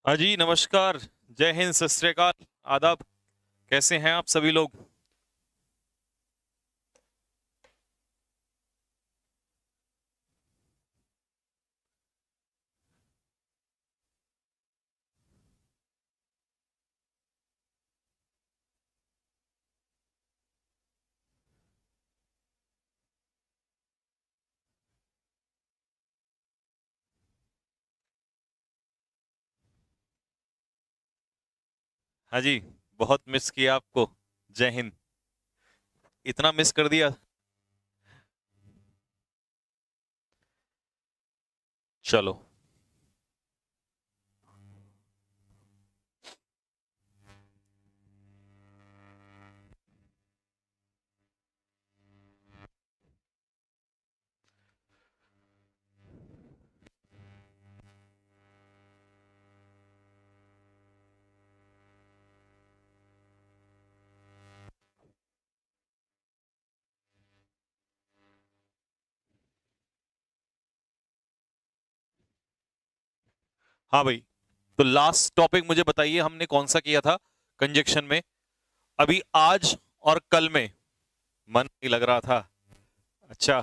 हाँ जी, नमस्कार। जय हिंद, सत श्री अकाल, आदाब। कैसे हैं आप सभी लोग? हाँ जी, बहुत मिस किया आपको। जय हिंद। इतना मिस कर दिया। चलो। हाँ भाई, तो लास्ट टॉपिक मुझे बताइए, हमने कौन सा किया था कंजक्शन में? अभी आज और कल में मन नहीं लग रहा था। अच्छा,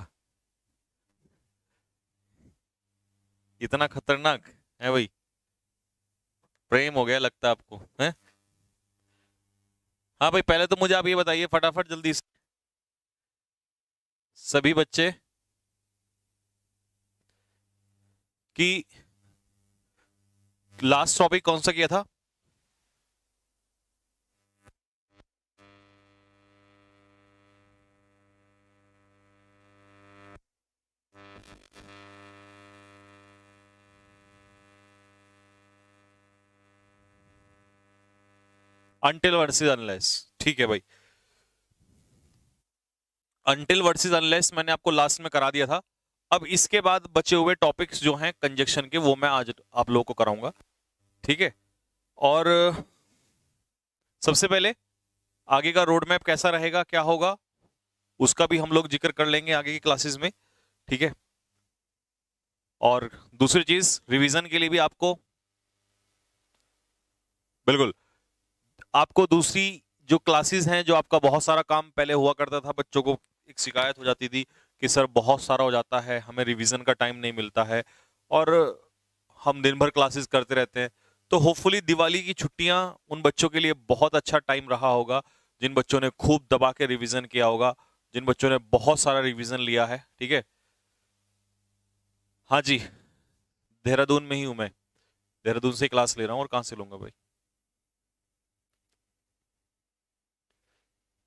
इतना खतरनाक है भाई? प्रेम हो गया लगता है आपको, है? हाँ भाई, पहले तो मुझे आप ये बताइए फटाफट जल्दी से। सभी बच्चे की लास्ट टॉपिक कौन सा किया था? Until versus unless. ठीक है भाई। अनटिल वर्सेस अनलेस मैंने आपको लास्ट में करा दिया था। अब इसके बाद बचे हुए टॉपिक्स जो हैं कंजक्शन के, वो मैं आज आप लोगों को कराऊंगा। ठीक है। और सबसे पहले आगे का रोड मैप कैसा रहेगा, क्या होगा, उसका भी हम लोग जिक्र कर लेंगे आगे की क्लासेस में। ठीक है। और दूसरी चीज, रिवीजन के लिए भी आपको, बिल्कुल, आपको दूसरी जो क्लासेस हैं, जो आपका बहुत सारा काम पहले हुआ करता था, बच्चों को एक शिकायत हो जाती थी कि सर बहुत सारा हो जाता है, हमें रिवीजन का टाइम नहीं मिलता है, और हम दिन भर क्लासेस करते रहते हैं। तो होपफुली दिवाली की छुट्टियां उन बच्चों के लिए बहुत अच्छा टाइम रहा होगा, जिन बच्चों ने खूब दबा के रिवीजन किया होगा, जिन बच्चों ने बहुत सारा रिवीजन लिया है। ठीक है। हाँ जी, देहरादून में ही हूं मैं। देहरादून से क्लास ले रहा हूँ, और कहाँ से लूंगा भाई?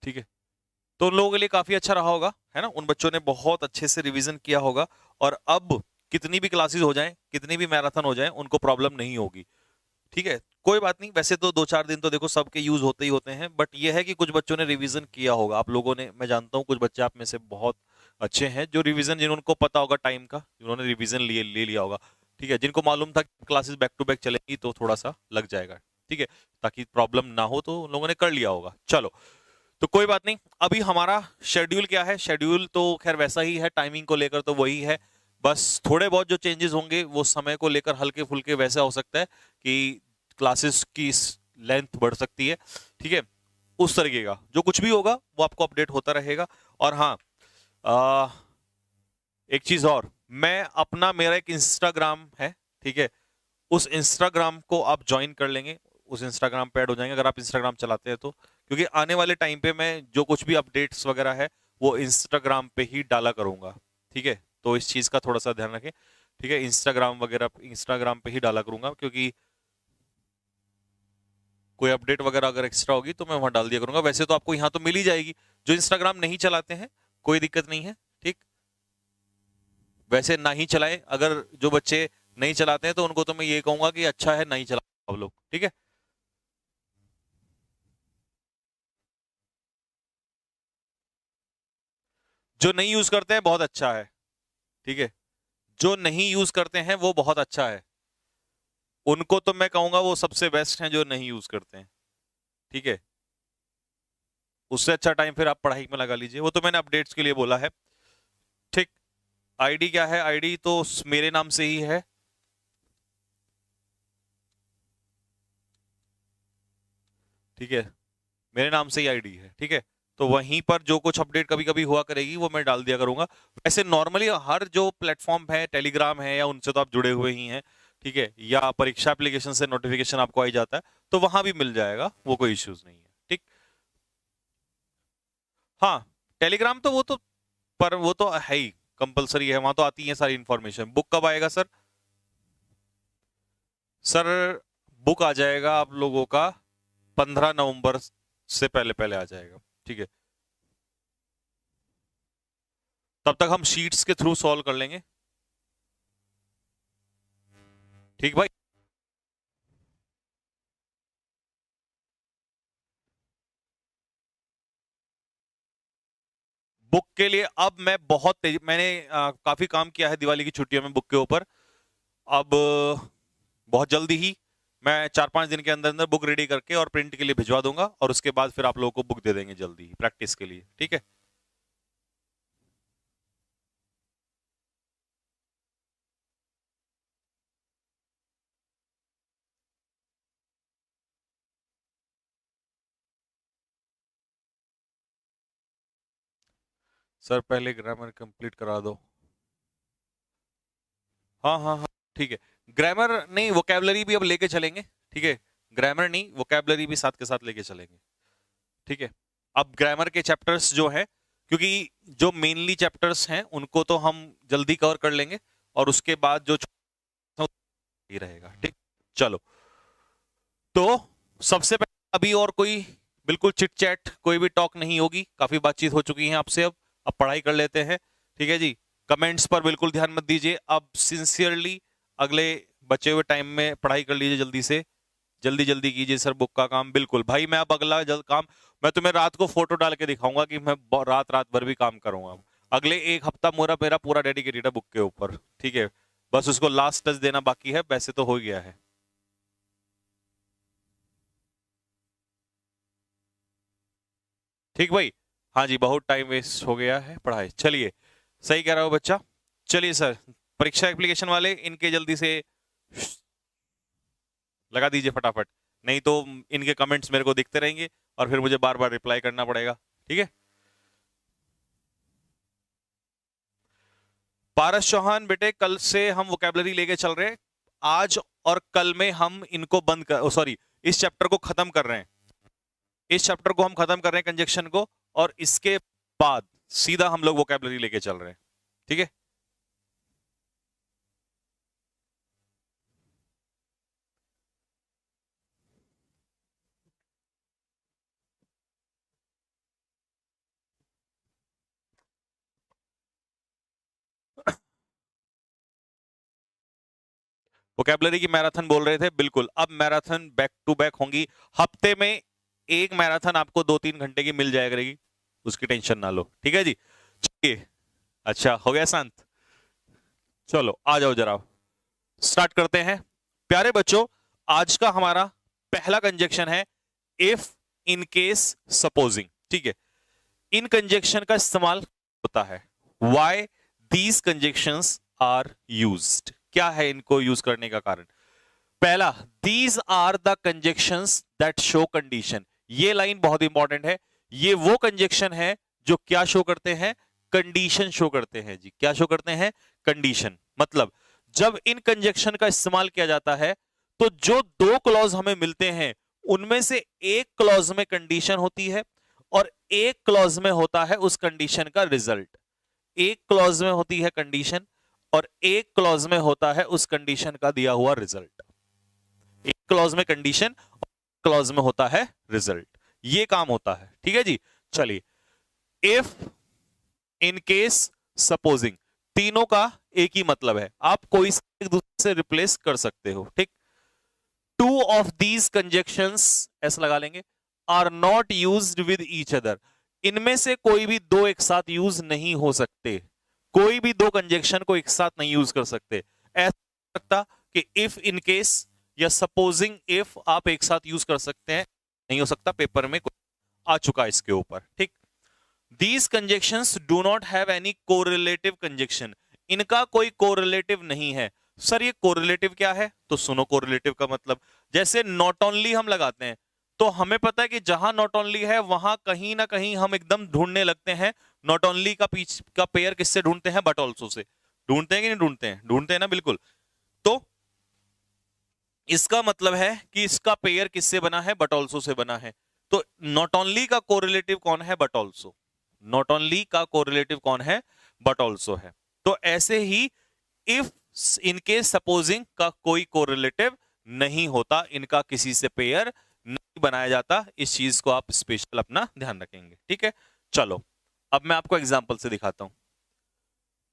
ठीक है। तो उन लोगों के लिए काफी अच्छा रहा होगा, है ना? उन बच्चों ने बहुत अच्छे से रिवीजन किया होगा, और अब कितनी भी क्लासेस हो जाएं, कितनी भी मैराथन हो जाएं, उनको प्रॉब्लम नहीं होगी। ठीक है। कोई बात नहीं, वैसे तो 2-4 दिन तो देखो सबके यूज होते ही होते हैं, बट ये है कि कुछ बच्चों ने रिवीजन किया होगा। आप लोगों ने, मैं जानता हूँ कुछ बच्चे आप में से बहुत अच्छे हैं जो रिवीजन, जिनको पता होगा टाइम का, जिन्होंने रिवीजन लिए ले लिया होगा। ठीक है। जिनको मालूम था क्लासेस बैक टू बैक चलेंगी तो थोड़ा सा लग जाएगा। ठीक है। ताकि प्रॉब्लम ना हो, तो उन लोगों ने कर लिया होगा। चलो, तो कोई बात नहीं। अभी हमारा शेड्यूल क्या है? शेड्यूल तो खैर वैसा ही है, टाइमिंग को लेकर तो वही है। बस थोड़े बहुत जो चेंजेस होंगे वो समय को लेकर हल्के फुल्के वैसा हो सकता है कि क्लासेस की लेंथ बढ़ सकती है। ठीक है। उस तरीके का जो कुछ भी होगा वो आपको अपडेट होता रहेगा। और हाँ, आ, एक चीज और, मैं अपना, मेरा एक इंस्टाग्राम है। ठीक है। उस इंस्टाग्राम को आप ज्वाइन कर लेंगे, उस इंस्टाग्राम पे ऐड हो जाएंगे अगर आप इंस्टाग्राम चलाते हैं तो, क्योंकि आने वाले टाइम पे मैं जो कुछ भी अपडेट्स वगैरह है वो इंस्टाग्राम पे ही डाला करूंगा। ठीक है। तो इस चीज का थोड़ा सा ध्यान रखें। ठीक है। इंस्टाग्राम वगैरह इंस्टाग्राम पे ही डाला करूंगा, क्योंकि कोई अपडेट वगैरह अगर एक्स्ट्रा होगी तो मैं वहां डाल दिया करूंगा। वैसे तो आपको यहाँ तो मिल ही जाएगी। जो इंस्टाग्राम नहीं चलाते हैं, कोई दिक्कत नहीं है। ठीक। वैसे ना ही चलाएं, अगर जो बच्चे नहीं चलाते हैं तो उनको तो मैं ये कहूंगा कि अच्छा है नहीं चलाओ आप लोग। ठीक है। जो नहीं यूज करते हैं बहुत अच्छा है। ठीक है। जो नहीं यूज करते हैं वो बहुत अच्छा है। उनको तो मैं कहूंगा वो सबसे बेस्ट हैं जो नहीं यूज करते हैं। ठीक है। उससे अच्छा टाइम फिर आप पढ़ाई में लगा लीजिए, वो तो मैंने अपडेट्स के लिए बोला है। ठीक। आईडी क्या है? आईडी तो मेरे नाम से ही है। ठीक है, मेरे नाम से ही आईडी है, ठीक है। तो वहीं पर जो कुछ अपडेट कभी कभी हुआ करेगी वो मैं डाल दिया करूंगा। ऐसे नॉर्मली हर जो प्लेटफॉर्म है, टेलीग्राम है या उनसे तो आप जुड़े हुए ही हैं, ठीक है, या परीक्षा एप्लीकेशन से नोटिफिकेशन आपको आई जाता है, तो वहां भी मिल जाएगा, वो कोई इश्यूज नहीं है, ठीक। हाँ, टेलीग्राम तो वो तो, पर वो तो है ही, कंपलसरी है, वहां तो आती है सारी इंफॉर्मेशन। बुक कब आएगा सर? सर बुक आ जाएगा आप लोगों का 15 नवंबर से पहले पहले आ जाएगा, ठीक है। तब तक हम शीट्स के थ्रू सॉल्व कर लेंगे, ठीक भाई। बुक के लिए अब मैं बहुत तेज, मैंने काफी काम किया है दिवाली की छुट्टियों में बुक के ऊपर। अब बहुत जल्दी ही मैं 4-5 दिन के अंदर अंदर बुक रेडी करके और प्रिंट के लिए भिजवा दूंगा, और उसके बाद फिर आप लोगों को बुक दे देंगे जल्दी ही प्रैक्टिस के लिए, ठीक है। सर पहले ग्रामर कंप्लीट करा दो। हाँ हाँ हाँ, ठीक है। ग्रामर नहीं, वोकेबलरी भी अब लेके चलेंगे, ठीक है। ग्रामर नहीं, वोकेबलरी भी साथ के साथ लेके चलेंगे, ठीक है। अब ग्रामर के चैप्टर्स जो है, क्योंकि जो मेनली चैप्टर्स हैं उनको तो हम जल्दी कवर कर लेंगे, और उसके बाद जो ही रहेगा, ठीक। चलो, तो सबसे पहले अभी और कोई बिल्कुल चिट चैट, कोई भी टॉक नहीं होगी, काफी बातचीत हो चुकी है आपसे। अब पढ़ाई कर लेते हैं, ठीक है जी। कमेंट्स पर बिल्कुल ध्यान मत दीजिए, अब सिंसियरली अगले बचे हुए टाइम में पढ़ाई कर लीजिए जल्दी से, जल्दी जल्दी कीजिए सर बुक का काम। बिल्कुल भाई, मैं अब अगला जल्द काम, मैं तुम्हें रात को फोटो डाल के दिखाऊंगा कि मैं रात रात भर भी काम करूंगा। अगले एक हफ्ता मेरा मेरा पूरा डेडिकेटेड है बुक के ऊपर, ठीक है। बस उसको लास्ट टच देना बाकी है, वैसे तो हो गया है। ठीक भाई, हाँ जी, बहुत टाइम वेस्ट हो गया है पढ़ाई, चलिए। सही कह रहा हो बच्चा। चलिए सर, परीक्षा एप्लीकेशन वाले इनके जल्दी से लगा दीजिए फटाफट, नहीं तो इनके कमेंट्स मेरे को दिखते रहेंगे और फिर मुझे बार बार रिप्लाई करना पड़ेगा, ठीक है। पारस चौहान बेटे, कल से हम वोकेबलरी लेके चल रहे हैं। आज और कल में हम इनको बंद कर, सॉरी, इस चैप्टर को खत्म कर रहे हैं, इस चैप्टर को हम खत्म कर रहे हैं कंजक्शन को, और इसके बाद सीधा हम लोग वोकेबलरी लेके चल रहे हैं, ठीक है। वोकेबलरी की मैराथन बोल रहे थे, बिल्कुल अब मैराथन बैक टू बैक होंगी। हफ्ते में एक मैराथन आपको 2-3 घंटे की मिल जाया करेगी, उसकी टेंशन ना लो, ठीक है जी। चलिए, अच्छा हो गया शांत, चलो आ जाओ जरा, स्टार्ट करते हैं। प्यारे बच्चों, आज का हमारा पहला कंजक्शन है इफ, इन केस, सपोजिंग, ठीक है। इन कंजक्शन का इस्तेमाल होता है, why these conjunctions are used, क्या है इनको यूज करने का कारण। पहला, these are the conjunctions that show condition, ये लाइन बहुत इंपॉर्टेंट है। ये वो कंजक्शन है जो क्या शो करते हैं, कंडीशन शो करते हैं जी। क्या शो करते हैं, कंडीशन। मतलब जब इन कंजक्शन का इस्तेमाल किया जाता है तो जो दो क्लॉज हमें मिलते हैं उनमें से एक क्लॉज में कंडीशन होती है और एक क्लॉज में होता है उस कंडीशन का रिजल्ट। एक क्लॉज में होती है कंडीशन और एक क्लॉज में होता है उस कंडीशन का दिया हुआ रिजल्ट। एक क्लॉज में कंडीशन, क्लॉज में होता है रिजल्ट, ये काम होता है, ठीक है जी। चलिए, इफ, इन केस, सपोजिंग, तीनों का एक ही मतलब है, आप कोई एक दूसरे से रिप्लेस कर सकते हो, ठीक। टू ऑफ दीज कंजक्शंस, ऐसा लगा लेंगे, are not used with each other, इनमें से कोई भी दो एक साथ यूज नहीं हो सकते, कोई भी दो कंजक्शन को एक साथ नहीं यूज कर सकते। ऐसा सकता कि इफ, इन केस या सपोजिंग इफ आप एक साथ यूज कर सकते हैं, नहीं हो सकता, पेपर में आ चुका इसके ऊपर, ठीक। These conjunctions do not have any correlative conjunction, इनका कोई कोरिलेटिव नहीं है। सर ये कोरिलेटिव क्या है, तो सुनो कोरिलेटिव का मतलब, जैसे नॉट ओनली हम लगाते हैं तो हमें पता है कि जहां नॉट ओनली है वहां कहीं ना कहीं हम एकदम ढूंढने लगते हैं। नॉट ओनली का पीछे का पेयर किससे ढूंढते हैं? But also say. ढूंढते हैं कि नहीं ढूंढते हैं? ढूंढते हैं ना, बिल्कुल। तो इसका मतलब है कि इसका पेयर किससे बना है? बट ऑल्सो से बना है। तो नॉट ओनली का कोरिलेटिव कौन है? But also. नॉट ओनली का कोरिलेटिव कौन है? बट ऑल्सो है। तो ऐसे ही इफ इनके सपोजिंग का कोई कोरिलेटिव नहीं होता, इनका किसी से पेयर नहीं बनाया जाता, इस चीज को आप स्पेशल अपना ध्यान रखेंगे। ठीक है, चलो अब मैं आपको एग्जांपल से दिखाता हूं।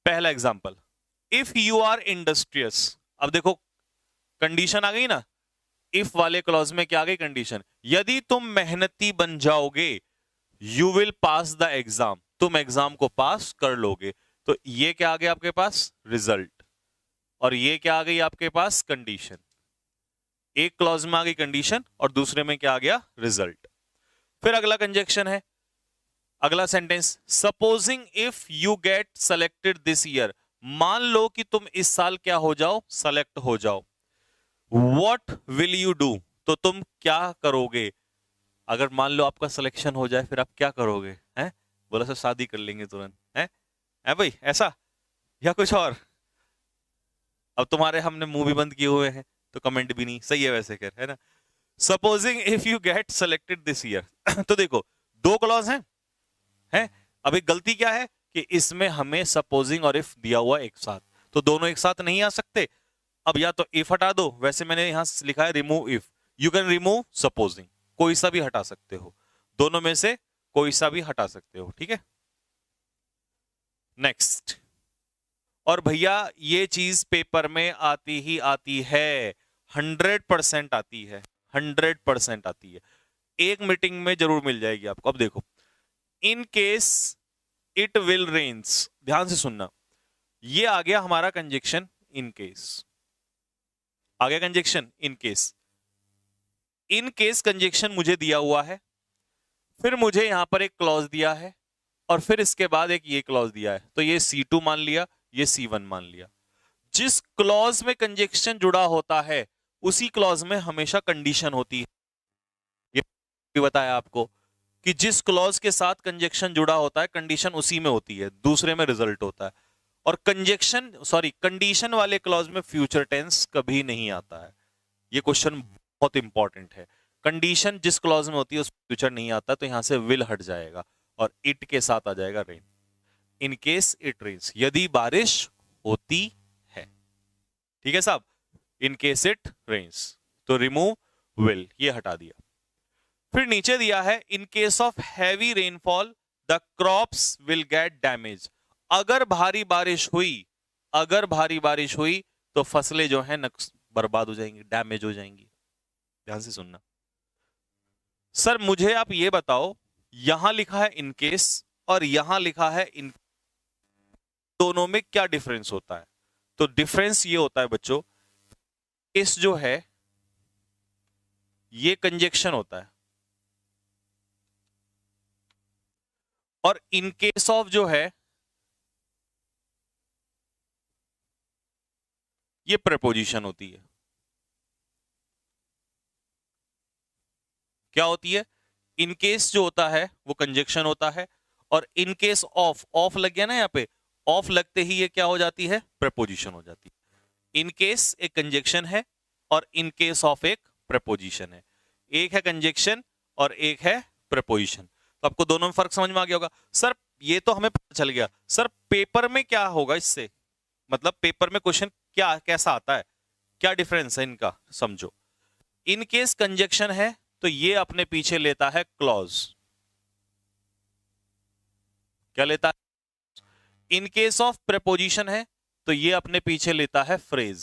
पहला example, if you are industrious. अब देखो कंडीशन आ गई ना, इफ वाले क्लॉज में क्या आ गई कंडीशन? यदि तुम मेहनती बन जाओगे, you will pass the exam, तुम एग्जाम को पास कर लोगे। तो ये क्या आ गया आपके पास? रिजल्ट। और ये क्या आ गई आपके पास? कंडीशन। एक क्लॉज में आ गई कंडीशन और दूसरे में क्या आ गया? रिजल्ट। फिर अगला कंजक्शन है, अगला sentence, supposing if you get selected this year. मान लो कि तुम इस साल क्या हो जाओ? सेलेक्ट हो जाओ। What will you do? तो तुम क्या करोगे? अगर मान लो आपका सिलेक्शन हो जाए, फिर आप क्या करोगे? हैं? बोला सर शादी कर लेंगे तुरंत। है भाई ऐसा या कुछ और? अब तुम्हारे हमने मुंह भी बंद किए हुए हैं तो कमेंट भी नहीं सही है वैसे, कर है ना। Supposing if you get selected this year. तो देखो दो क्लॉज हैं। अब एक गलती क्या है कि इसमें हमें सपोजिंग और इफ दिया हुआ एक साथ, तो दोनों एक साथ नहीं आ सकते। अब या तो इफ हटा दो, वैसे मैंने यहां लिखा है remove if, you can remove supposing, कोई सा भी हटा सकते हो, दोनों में से कोई सा भी हटा सकते हो। ठीक है, नेक्स्ट। और भैया ये चीज पेपर में आती ही आती है, 100% आती है, 100% आती है, एक मीटिंग में जरूर मिल जाएगी आपको। अब देखो, in case it will rains, ध्यान से सुनना, ये आ गया हमारा कंजक्शन इन केस, आ गया conjunction in case. In case conjunction मुझे दिया हुआ है, फिर मुझे यहां पर एक क्लॉज दिया है, और फिर इसके बाद एक ये क्लॉज दिया है। तो ये C2 मान लिया, ये C1 मान लिया। जिस क्लॉज में कंजक्शन जुड़ा होता है उसी क्लॉज में हमेशा कंडीशन होती है। ये भी बताया आपको कि जिस क्लॉज के साथ कंजक्शन जुड़ा होता है कंडीशन उसी में होती है, दूसरे में रिजल्ट होता है। और कंडीशन वाले क्लॉज में फ्यूचर टेंस कभी नहीं आता है। ये क्वेश्चन बहुत इंपॉर्टेंट है। कंडीशन जिस क्लॉज में होती है उस फ्यूचर नहीं आता, तो यहां से विल हट जाएगा और इट के साथ आ जाएगा rain. In case it rains, यदि बारिश होती है। ठीक है साहब, इन केस इट रेन्स, तो रिमूव विल, ये हटा दिया। फिर नीचे दिया है, in case of heavy rainfall the crops will get damage. अगर भारी बारिश हुई, अगर भारी बारिश हुई तो फसलें जो है बर्बाद हो जाएंगी, डैमेज हो जाएंगी। ध्यान से सुनना। सर मुझे आप ये बताओ, यहां लिखा है इन केस और यहां लिखा है इन, दोनों में क्या डिफरेंस होता है? तो डिफरेंस ये होता है बच्चों, केस जो है ये कंजक्शन होता है, और इन केस ऑफ जो है ये प्रेपोजिशन होती है। क्या होती है? इन केस जो होता है वो कंजक्शन होता है, और इन केस ऑफ, ऑफ लग गया ना यहाँ पे, ऑफ लगते ही ये क्या हो जाती है? प्रेपोजिशन हो जाती है। इन केस एक कंजक्शन है और इन केस ऑफ एक प्रेपोजिशन है। एक है कंजक्शन और एक है प्रेपोजिशन। तो आपको दोनों में फर्क समझ में आ गया होगा। सर ये तो हमें पता चल गया, सर पेपर में क्या होगा इससे? मतलब पेपर में क्वेश्चन क्या कैसा आता है, क्या डिफरेंस है इनका, समझो। इन केस कंजक्शन है तो ये अपने पीछे लेता है क्लॉज। क्या लेता है? इन केस ऑफ प्रेपोजिशन है तो ये अपने पीछे लेता है फ्रेज।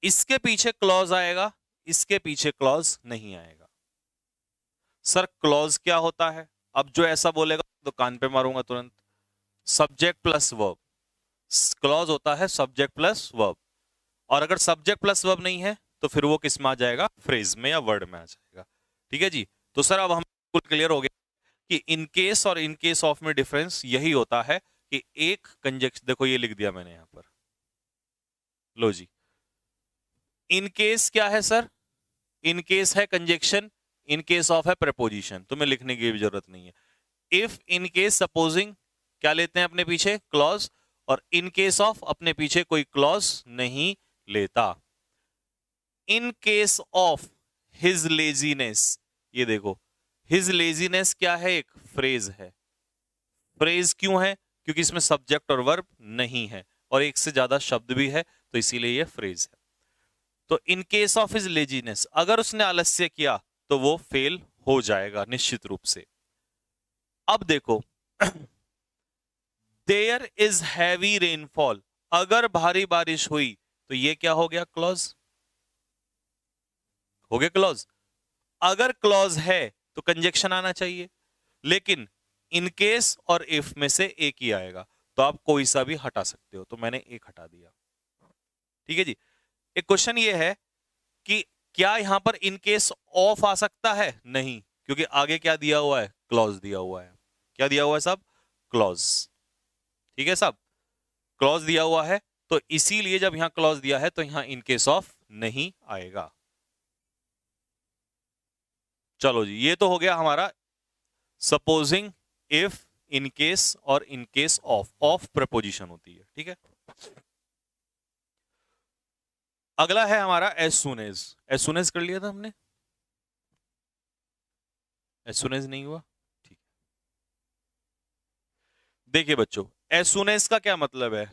इसके पीछे क्लॉज आएगा, इसके पीछे क्लॉज नहीं आएगा। सर क्लॉज क्या होता है? अब जो ऐसा बोलेगा तो कान पे मारूंगा तुरंत। Subject plus verb. क्लॉज होता है सब्जेक्ट प्लस वर्ब, और अगर सब्जेक्ट प्लस वर्ब नहीं है तो फिर वो किस में आ जाएगा? फ्रेज में या वर्ड में आ जाएगा। ठीक है जी, तो सर अब हम बिल्कुल क्लियर हो गया कि इन केस और इन केस ऑफ में डिफरेंस यही होता है कि एक कंजक्शन, देखो ये लिख दिया मैंने यहां पर, लो जी, इन केस क्या है सर? इन केस है कंजक्शन, इन केस ऑफ है प्रपोजिशन, तुम्हें लिखने की भी जरूरत नहीं है। इफ इन केस सपोजिंग क्या लेते हैं अपने पीछे? क्लॉज। और इन केस ऑफ अपने पीछे कोई क्लॉज नहीं लेता। इन केस ऑफ हिज लेजीनेस, ये देखो हिज लेजीनेस क्या है? एक फ्रेज है। फ्रेज क्यों है? क्योंकि इसमें सब्जेक्ट और वर्ब नहीं है और एक से ज्यादा शब्द भी है, तो इसीलिए ये फ्रेज है। तो इन केस ऑफ हिज लेजीनेस, अगर उसने आलस्य किया तो वो फेल हो जाएगा निश्चित रूप से। अब देखो देयर इज हैवी रेनफॉल, अगर भारी बारिश हुई तो ये क्या हो गया? क्लॉज हो गया क्लॉज। अगर क्लॉज है तो कंजक्शन आना चाहिए, लेकिन इन केस और इफ में से एक ही आएगा, तो आप कोई सा भी हटा सकते हो, तो मैंने एक हटा दिया। ठीक है जी। एक क्वेश्चन ये है कि क्या यहां पर इन केस ऑफ आ सकता है? नहीं, क्योंकि आगे क्या दिया हुआ है? क्लॉज दिया हुआ है। क्या दिया हुआ है सब? क्लॉज। ठीक है सब, क्लॉज दिया हुआ है, तो इसीलिए जब यहां क्लॉज दिया है तो यहां इन केस ऑफ नहीं आएगा। चलो जी, ये तो हो गया हमारा सपोजिंग, इफ, इन केस और इन केस ऑफ प्रपोजिशन होती है। ठीक है, अगला है हमारा as soon as. As soon as कर लिया था हमने, एज सुन एज नहीं हुआ। ठीक, देखिए बच्चों, एज सुन एज का क्या मतलब है?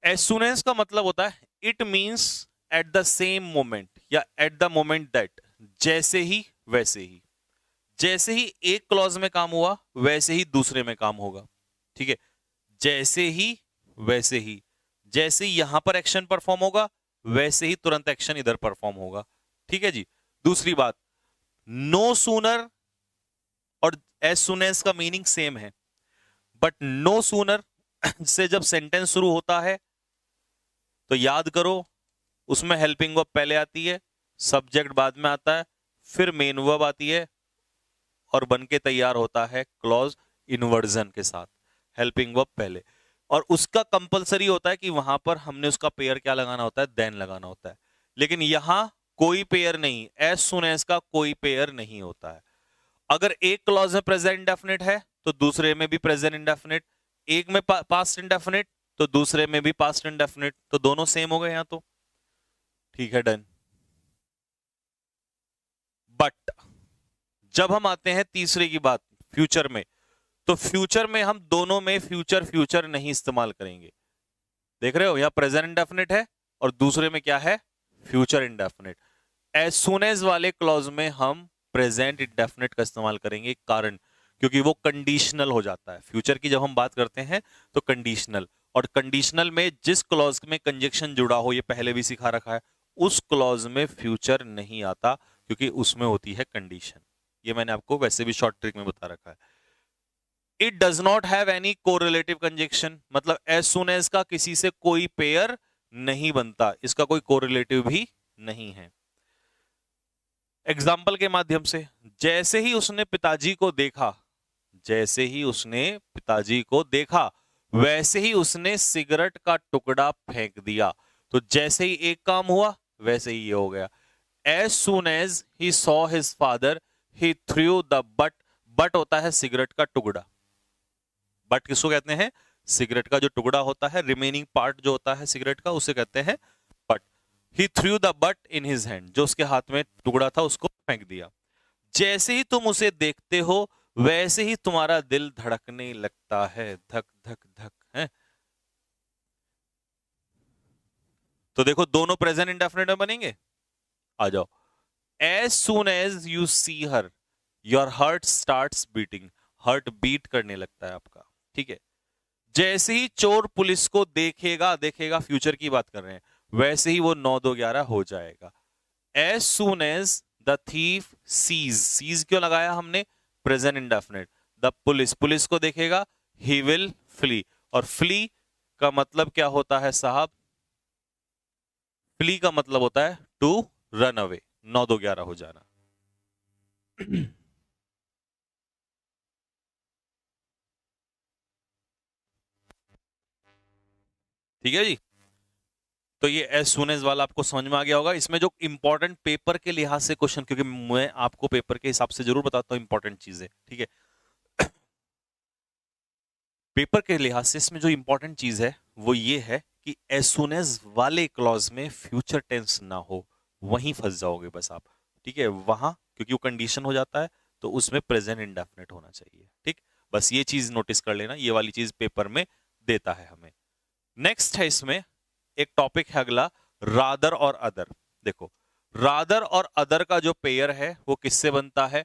एज सुन एज का मतलब होता है it means at the same moment या एट द मोमेंट दैट, जैसे ही वैसे ही। जैसे ही एक क्लॉज में काम हुआ वैसे ही दूसरे में काम होगा। ठीक है, जैसे ही वैसे ही, जैसे ही यहां पर एक्शन परफॉर्म होगा वैसे ही तुरंत एक्शन इधर परफॉर्म होगा। ठीक है जी। दूसरी बात, नो सूनर और एज सुन एज का मीनिंग सेम है, बट नो सूनर से जब सेंटेंस शुरू होता है तो याद करो उसमें हेल्पिंग वर्ब पहले आती है, सब्जेक्ट बाद में आता है, फिर मेन वर्ब आती है और बन के तैयार होता है क्लॉज इन्वर्जन के साथ, हेल्पिंग वर्ब पहले। और उसका कंपलसरी होता है कि वहां पर हमने उसका पेयर क्या लगाना होता है? देन लगाना होता है। लेकिन यहां कोई पेयर नहीं, एज सुन एज का कोई पेयर नहीं होता है। अगर एक क्लॉज में प्रेजेंट इंडेफिनिट है तो दूसरे में भी प्रेजेंट इंडेफिनिट, एक में पास्ट इंडेफिनिट तो दूसरे में भी पास्ट इंडेफिनिट, तो दोनों सेम हो गए यहां तो। ठीक है, डन। बट जब हम आते हैं तीसरे की बात, फ्यूचर में, तो फ्यूचर में हम दोनों में फ्यूचर फ्यूचर नहीं इस्तेमाल करेंगे। देख रहे हो, यहां प्रेजेंट इंडेफिनिट है और दूसरे में क्या है? Future indefinite. As soon as वाले क्लॉज में हम प्रेजेंट इंडेफिनिट का इस्तेमाल करेंगे, कारण क्योंकि वो कंडीशनल हो जाता है। फ्यूचर की जब हम बात करते हैं तो कंडीशनल, और कंडीशनल में जिस क्लॉज में कंजक्शन जुड़ा हो, ये पहले भी सिखा रखा है, उस क्लॉज में फ्यूचर नहीं आता क्योंकि उसमें होती है कंडीशन। ये मैंने आपको वैसे भी शॉर्ट ट्रिक में बता रखा है। It does not have any correlative conjunction, मतलब एज सुन एज का किसी से कोई पेयर नहीं बनता, इसका कोई कोरिलेटिव भी नहीं है। एग्जाम्पल के माध्यम से, जैसे ही उसने पिताजी को देखा, जैसे ही उसने पिताजी को देखा वैसे ही उसने सिगरेट का टुकड़ा फेंक दिया। तो जैसे ही एक काम हुआ वैसे ही ये हो गया। As soon as he saw his father he threw the butt, butt होता है सिगरेट का टुकड़ा। बट किसको कहते हैं? सिगरेट का जो टुकड़ा होता है, रिमेनिंग पार्ट जो होता है सिगरेट का, उसे कहते हैं but. He threw the but in his hand, जो उसके हाथ में टुकड़ा था उसको फेंक दिया। जैसे ही तुम उसे देखते हो वैसे ही तुम्हारा दिल धड़कने लगता है, धक धक धक है। तो देखो दोनों प्रेजेंट इंडेफिनिट में बनेंगे। आ जाओ, as soon as you see her your heart starts beating, heart beat करने लगता है आपका। ठीक है, जैसे ही चोर पुलिस को देखेगा, देखेगा फ्यूचर की बात कर रहे हैं, वैसे ही वो 9 2 11 हो जाएगा। As soon as the thief sees, sees क्यों लगाया हमने? Present indefinite. The police, police को देखेगा, ही विल फ्ली, और फ्ली का मतलब क्या होता है साहब? फ्ली का मतलब होता है टू रन अवे, 9 2 11 हो जाना। ठीक है जी। तो ये एज सुन एज वाला आपको समझ में आ गया होगा। इसमें जो इंपॉर्टेंट पेपर के लिहाज से क्वेश्चन, क्योंकि मैं आपको पेपर के हिसाब से जरूर बताता हूँ इंपॉर्टेंट चीजें, ठीक है। पेपर के लिहाज से इसमें जो इंपॉर्टेंट चीज है वो ये है कि एज सुन एज वाले क्लॉज में फ्यूचर टेंस ना हो, वहीं फंस जाओगे बस आप, ठीक है। वहां क्योंकि वो कंडीशन हो जाता है तो उसमें प्रेजेंट इंडेफिनिट होना चाहिए, ठीक। बस ये चीज नोटिस कर लेना, ये वाली चीज पेपर में देता है हमें। नेक्स्ट है इसमें एक टॉपिक है अगला, रादर और अदर। देखो, रादर और अदर का जो पेयर है वो किससे बनता है?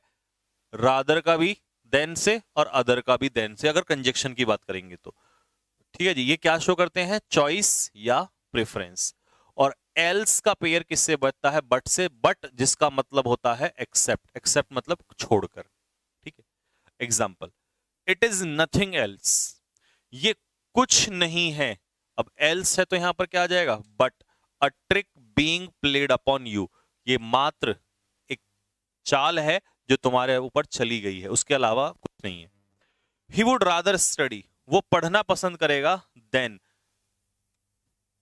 रादर का भी देन से और अदर का भी देन से, अगर कंजक्शन की बात करेंगे तो, ठीक है जी। ये क्या शो करते हैं? चॉइस या प्रेफरेंस। और एल्स का पेयर किससे बनता है? बट से, बट जिसका मतलब होता है एक्सेप्ट, एक्सेप्ट मतलब छोड़कर, ठीक है। Example, it is nothing else, ये कुछ नहीं है। अब एल्स है तो यहां पर क्या आ जाएगा? But a trick being played upon you, ये मात्र एक चाल है जो तुम्हारे ऊपर चली गई है, उसके अलावा कुछ नहीं है। ही वुड रादर स्टडी, वो पढ़ना पसंद करेगा, देन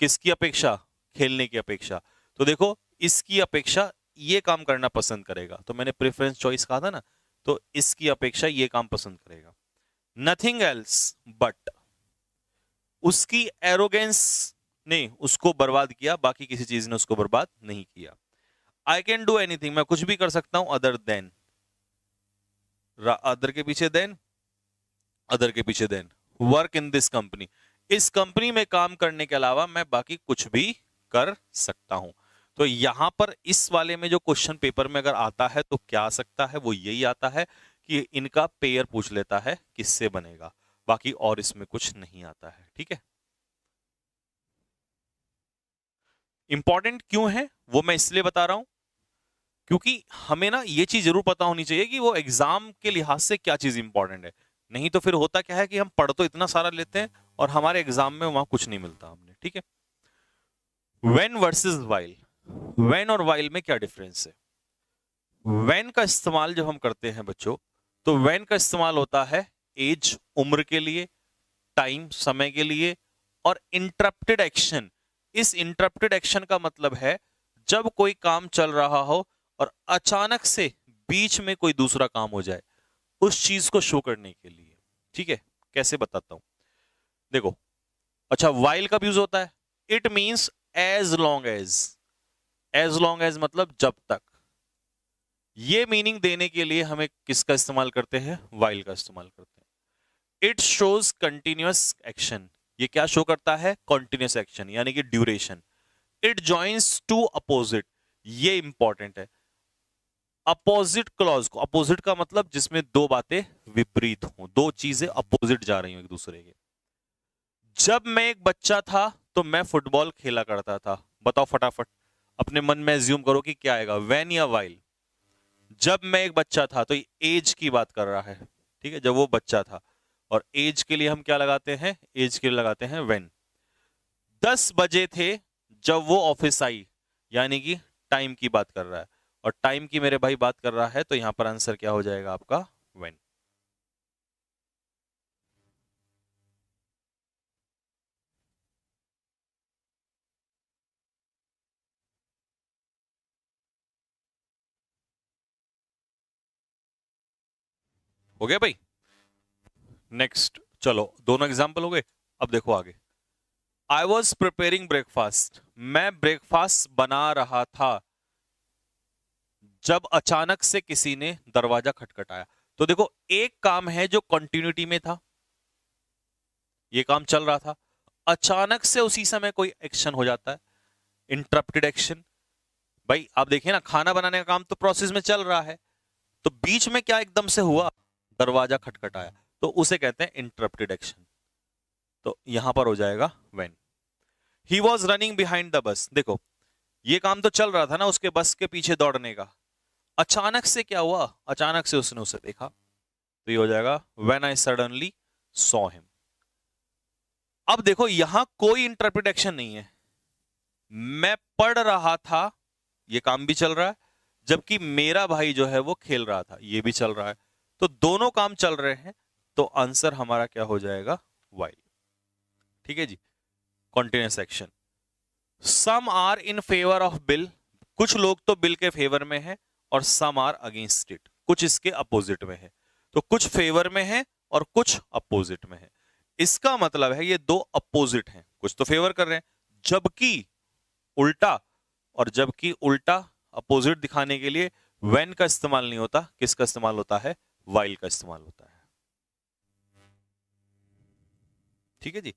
किसकी अपेक्षा? खेलने की अपेक्षा। तो देखो, इसकी अपेक्षा ये काम करना पसंद करेगा, तो मैंने प्रेफरेंस चॉइस कहा था ना, तो इसकी अपेक्षा ये काम पसंद करेगा। नथिंग एल्स बट, उसकी एरोगेंस ने उसको बर्बाद किया, बाकी किसी चीज ने उसको बर्बाद नहीं किया। आई कैन डू एनीथिंग, मैं कुछ भी कर सकता हूं, अदर देन, अदर के पीछे देन, अदर के पीछे then, work in this company, इस कंपनी में काम करने के अलावा मैं बाकी कुछ भी कर सकता हूं। तो यहां पर इस वाले में जो क्वेश्चन पेपर में अगर आता है तो क्या आ सकता है? वो यही आता है कि इनका पेयर पूछ लेता है किससे बनेगा, बाकी और इसमें कुछ नहीं आता है, ठीक है। इंपॉर्टेंट क्यों है वो मैं इसलिए बता रहा हूं क्योंकि हमें ना ये चीज जरूर पता होनी चाहिए कि वो एग्जाम के लिहाज से क्या चीज इंपॉर्टेंट है। नहीं तो फिर होता क्या है कि हम पढ़ तो इतना सारा लेते हैं और हमारे एग्जाम में वहां कुछ नहीं मिलता हमने, ठीक है। व्हेन वर्सेस वाइल, व्हेन और वाइल में क्या डिफरेंस है? व्हेन का इस्तेमाल जब हम करते हैं बच्चों, तो व्हेन का इस्तेमाल होता है एज, उम्र के लिए, टाइम, समय के लिए, और इंटरप्टेड एक्शन। इस इंटरप्टेड एक्शन का मतलब है जब कोई काम चल रहा हो और अचानक से बीच में कोई दूसरा काम हो जाए, उस चीज को शो करने के लिए, ठीक है। कैसे बताता हूं, देखो। अच्छा, वाइल कब यूज होता है? It means as long as, as long as मतलब जब तक। ये मीनिंग देने के लिए हमें किसका इस्तेमाल करते हैं? वाइल का इस्तेमाल करते हैं। इट शोज कंटिन्यूअस एक्शन, ये क्या शो करता है? कॉन्टिन्यूअस एक्शन यानी कि duration. It joins to opposite, ये इंपॉर्टेंट है। अपोजिट क्लॉज को, अपोजिट का मतलब जिसमें दो बातें विपरीत हों, दो चीजें अपोजिट जा रही हो एक दूसरे के। जब मैं एक बच्चा था तो मैं फुटबॉल खेला करता था, बताओ फटाफट, अपने मन में एज्यूम करो कि क्या आएगा, व्हेन या वाइल। जब मैं एक बच्चा था, तो एज की बात कर रहा है, ठीक है, जब वो बच्चा था। और एज के लिए हम क्या लगाते हैं? एज के लिए लगाते हैं व्हेन। 10 बजे थे जब वो ऑफिस आई, यानी कि टाइम की बात कर रहा है, और टाइम की मेरे भाई बात कर रहा है, तो यहां पर आंसर क्या हो जाएगा आपका? व्हेन। हो गया भाई। नेक्स्ट, चलो दोनों एग्जाम्पल हो गए। अब देखो आगे। आई वॉज प्रिपेयरिंग ब्रेकफास्ट, मैं ब्रेकफास्ट बना रहा था जब अचानक से किसी ने दरवाजा खटखटाया। तो देखो, एक काम है जो कंटिन्यूटी में था, ये काम चल रहा था, अचानक से उसी समय कोई एक्शन हो जाता है, इंटरप्टेड एक्शन। भाई आप देखिए ना, खाना बनाने का काम तो प्रोसेस में चल रहा है, तो बीच में क्या एकदम से हुआ? दरवाजा खटखटाया, तो उसे कहते हैं इंटरप्टेड एक्शन। तो यहां पर हो जाएगा when. He was running behind the bus, देखो ये काम तो चल रहा था ना उसके बस के पीछे दौड़ने का, अचानक से क्या हुआ? अचानक से उसने उसे देखा, तो ये हो जाएगा when I suddenly saw him. अब देखो यहां कोई इंटरप्रिटेशन नहीं है, मैं पढ़ रहा था, ये काम भी चल रहा है, जबकि मेरा भाई जो है वो खेल रहा था, ये भी चल रहा है, तो दोनों काम चल रहे हैं, तो आंसर हमारा क्या हो जाएगा? वाइल, ठीक है जी, continuous action. Some are in favour of bill, कुछ लोग तो बिल के फेवर में है, और सम आर अगेंस्ट इट, कुछ इसके अपोजिट में है। तो कुछ फेवर में है और कुछ अपोजिट में है। इसका मतलब है ये दो अपोजिट हैं, कुछ तो फेवर कर रहे हैं, जबकि उल्टा, और जबकि उल्टा अपोजिट दिखाने के लिए व्हेन का इस्तेमाल नहीं होता, किसका इस्तेमाल होता है? व्हाइल का इस्तेमाल होता है। ठीक है जी।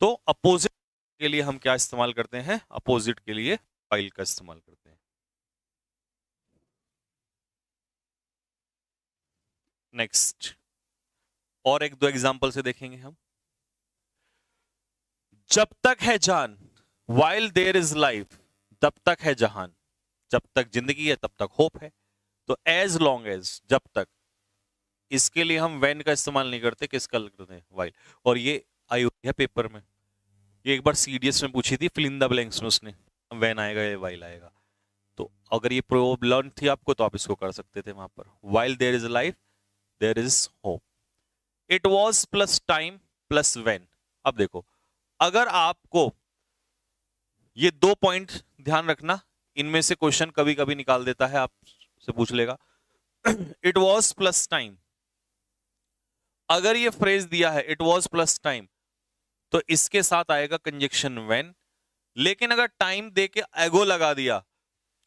तो अपोजिट के लिए हम क्या इस्तेमाल करते हैं? अपोजिट के लिए व्हाइल का इस्तेमाल करते हैं। नेक्स्ट, और एक दो एग्जांपल से देखेंगे हम। जब तक है जान, while there is life, तब तक है जहान, जब तक जिंदगी है तब तक होप है। तो as long as, जब तक, इसके लिए हम when का इस्तेमाल नहीं करते, किसका करते हैं? while। और ये आई हुई है पेपर में, ये एक बार सीडीएस में पूछी थी, फिल इन द ब्लैंक्स में उसने, when आएगा या while आएगा। तो अगर ये प्रोवर्ब लर्न थी आपको तो आप इसको कर सकते थे वहां पर, while there is life there is hope। it was plus time plus when। अब देखो, अगर आपको ये दो पॉइंट ध्यान रखना, इनमें से क्वेश्चन कभी कभी निकाल देता है, आपसे पूछ लेगा इट वॉज प्लस टाइम, अगर ये फ्रेज दिया है इट वॉज प्लस टाइम, तो इसके साथ आएगा कंजक्शन व्हेन। लेकिन अगर टाइम दे के एगो लगा दिया,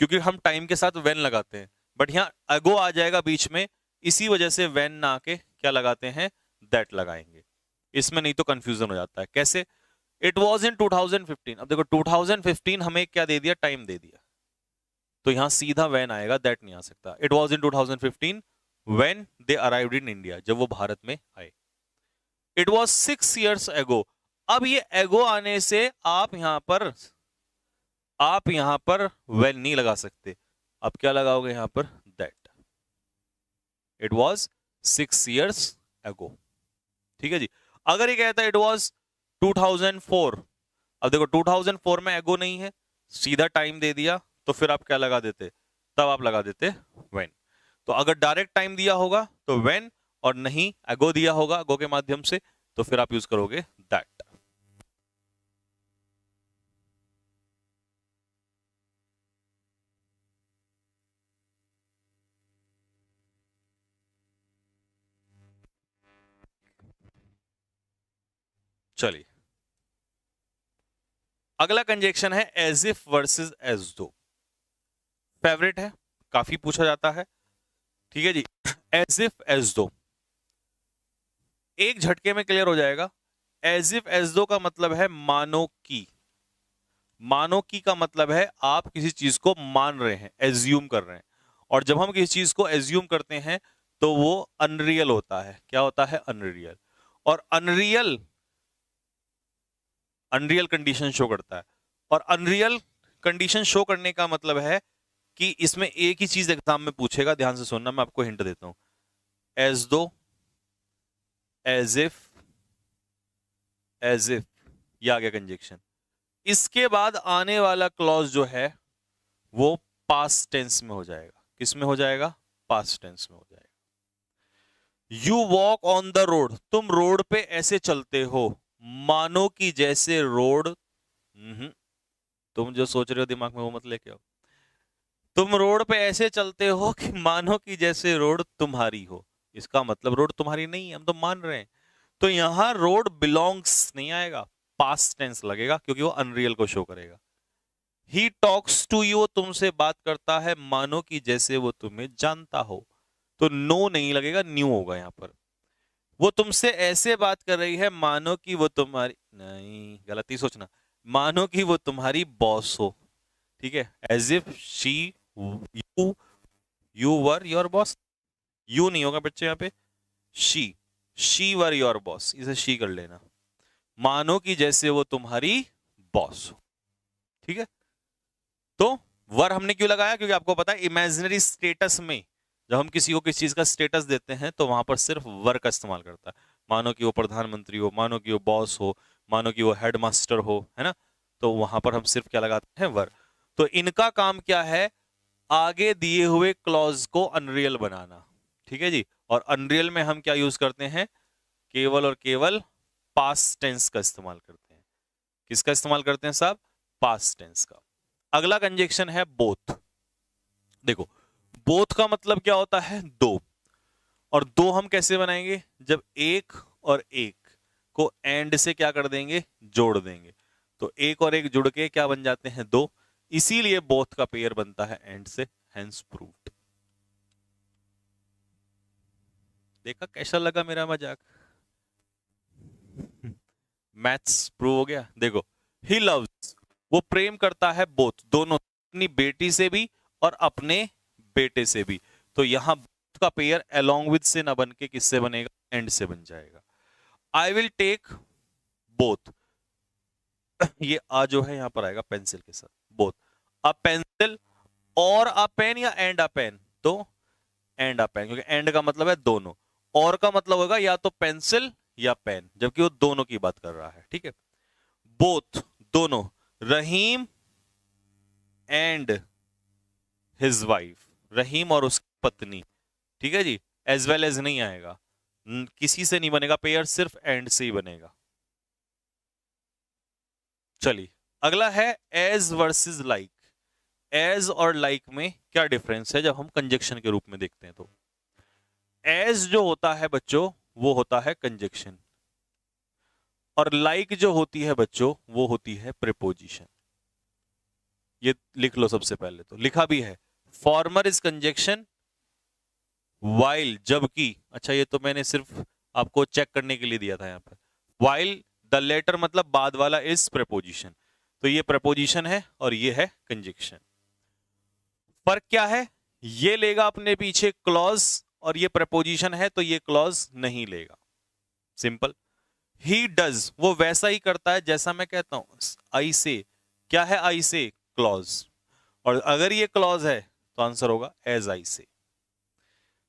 क्योंकि हम टाइम के साथ व्हेन लगाते हैं, बट यहां एगो आ जाएगा बीच में, इसी वजह से व्हेन ना आके क्या लगाते हैं? दैट लगाएंगे। इसमें नहीं तो कंफ्यूजन हो जाता है। कैसे? इट वॉज इन 2015, अब देखो 2015 हमें क्या दे दिया? टाइम दे दिया, तो यहां सीधा व्हेन आएगा, दैट नहीं आ सकता। It was in 2015 when they arrived in India, जब वो भारत में आए। इट वॉज 6 years ago, अब ये एगो आने से आप यहां पर व्हेन नहीं लगा सकते, अब क्या लगाओगे यहां पर? That. It was 6 years ago। ठीक है जी। अगर ये कहता है इट वॉज 2004, अब देखो 2004 में एगो नहीं है, सीधा टाइम दे दिया, तो फिर आप क्या लगा देते? तब आप लगा देते व्हेन। तो अगर डायरेक्ट टाइम दिया होगा तो व्हेन, और नहीं एगो दिया होगा एगो के माध्यम से, तो फिर आप यूज करोगे दैट। चलिए, अगला कंजक्शन है एज इफ वर्सेस एज दो। फेवरेट है, काफी पूछा जाता है। ठीक है जी। एज इफ एज दो एक झटके में क्लियर हो जाएगा। एज इफ एज दो का मतलब है मानो की। मानो की का मतलब है आप किसी चीज को मान रहे हैं, एज्यूम कर रहे हैं। और जब हम किसी चीज को एज्यूम करते हैं तो वो अनरियल होता है। क्या होता है? अनरियल। और अनरियल अनरियल कंडीशन शो करता है। और अनरियल कंडीशन शो करने का मतलब है कि इसमें एक ही चीज एग्जाम में पूछेगा, ध्यान से सुनना, मैं आपको हिंट देता हूं। एज दो, एज इफ, एज इफ, ये आ गया कंजक्शन। इसके बाद आने वाला क्लॉज जो है वो पास्ट टेंस में हो जाएगा। किस में हो जाएगा? पास्ट टेंस में हो जाएगा। You walk on the road, तुम रोड पे ऐसे चलते हो मानो कि जैसे रोड, तुम जो सोच रहे हो दिमाग में वो मत लेके आओ। तुम रोड पे ऐसे चलते हो कि मानो कि जैसे रोड तुम्हारी हो। इसका मतलब रोड तुम्हारी नहीं है, हम तो मान रहे हैं। तो यहां रोड बिलोंग्स नहीं आएगा, पास्ट टेंस लगेगा, क्योंकि वो अनरियल को शो करेगा। ही टॉक्स टू यू, तुमसे बात करता है मानो कि जैसे वो तुम्हें जानता हो। तो नो नहीं लगेगा, न्यू होगा यहां पर। वो तुमसे ऐसे बात कर रही है मानो कि वो तुम्हारी, नहीं गलती सोचना, मानो कि वो तुम्हारी बॉस हो। ठीक है। As if she, you, you were your boss. You नहीं होगा बच्चे यहाँ पे, शी वर योर बॉस, इसे शी कर लेना। मानो कि जैसे वो तुम्हारी बॉस हो। ठीक है। तो वर हमने क्यों लगाया? क्योंकि आपको पता है इमेजिनरी स्टेटस में जब हम किसी को किसी चीज का स्टेटस देते हैं तो वहां पर सिर्फ वर का इस्तेमाल करता है। मानो कि वो प्रधानमंत्री हो, मानो कि वो बॉस हो, मानो कि वो हेडमास्टर हो, है ना, तो वहां पर हम सिर्फ क्या लगाते हैं? वर। तो इनका काम क्या है? आगे दिए हुए क्लॉज को अनरियल बनाना। ठीक है जी। और अनरियल में हम क्या यूज करते हैं? केवल और केवल पास्ट टेंस का इस्तेमाल करते हैं। किसका इस्तेमाल करते हैं साहब? पास्ट टेंस का। अगला कंजक्शन है बोथ। देखो बोथ का मतलब क्या होता है, दो, और दो हम कैसे बनाएंगे, जब एक और एक को एंड से क्या कर देंगे, जोड़ देंगे, तो एक और एक जुड़ के क्या बन जाते हैं, दो, इसीलिए बोथ का पेयर बनता है एंड से, हेंस प्रूव्ड। देखा कैसा लगा मेरा मजाक? मैथ्स प्रूव हो गया। देखो ही लव्स, वो प्रेम करता है बोथ, दोनों, अपनी बेटी से भी और अपने बेटे से भी, तो यहां बोथ का पेयर अलोंग विद से ना बन के किससे बनेगा, एंड से बन जाएगा। आई विल टेक बोथ, ये आ जो है यहां पर आएगा पेंसिल के साथ, बोथ अ पेंसिल और अ पेन या एंड अ पेन, तो एंड अ पेन, क्योंकि एंड का मतलब है दोनों, और का मतलब होगा या तो पेंसिल या पेन, जबकि वो दोनों की बात कर रहा है, ठीक है। बोथ दोनों, रहीम एंड हिज वाइफ, रहीम और उसकी पत्नी, ठीक है जी, एज वेल एज नहीं आएगा, किसी से नहीं बनेगा पेयर, सिर्फ एंड से ही बनेगा। चलिए अगला है एज वर्सेस लाइक। एज और लाइक में क्या डिफरेंस है जब हम कंजक्शन के रूप में देखते हैं, तो एज जो होता है बच्चों वो होता है कंजक्शन, और लाइक जो होती है बच्चों वो होती है प्रीपोजिशन। ये लिख लो सबसे पहले, तो लिखा भी है, फॉर्मर इज कंजक्शन वाइल, जबकि, अच्छा ये तो मैंने सिर्फ आपको चेक करने के लिए दिया था यहां पर, वाइल द लेटर मतलब बाद वाला इज प्रीपोजिशन, तो ये प्रीपोजिशन है और ये है कंजक्शन। फर्क क्या है, ये लेगा अपने पीछे क्लॉज, और ये प्रपोजिशन है तो ये क्लॉज नहीं लेगा, सिंपल। ही डज, वो वैसा ही करता है जैसा मैं कहता हूं, आई से, क्या है आई से, क्लॉज, और अगर ये क्लॉज है तो आंसर होगा as I say.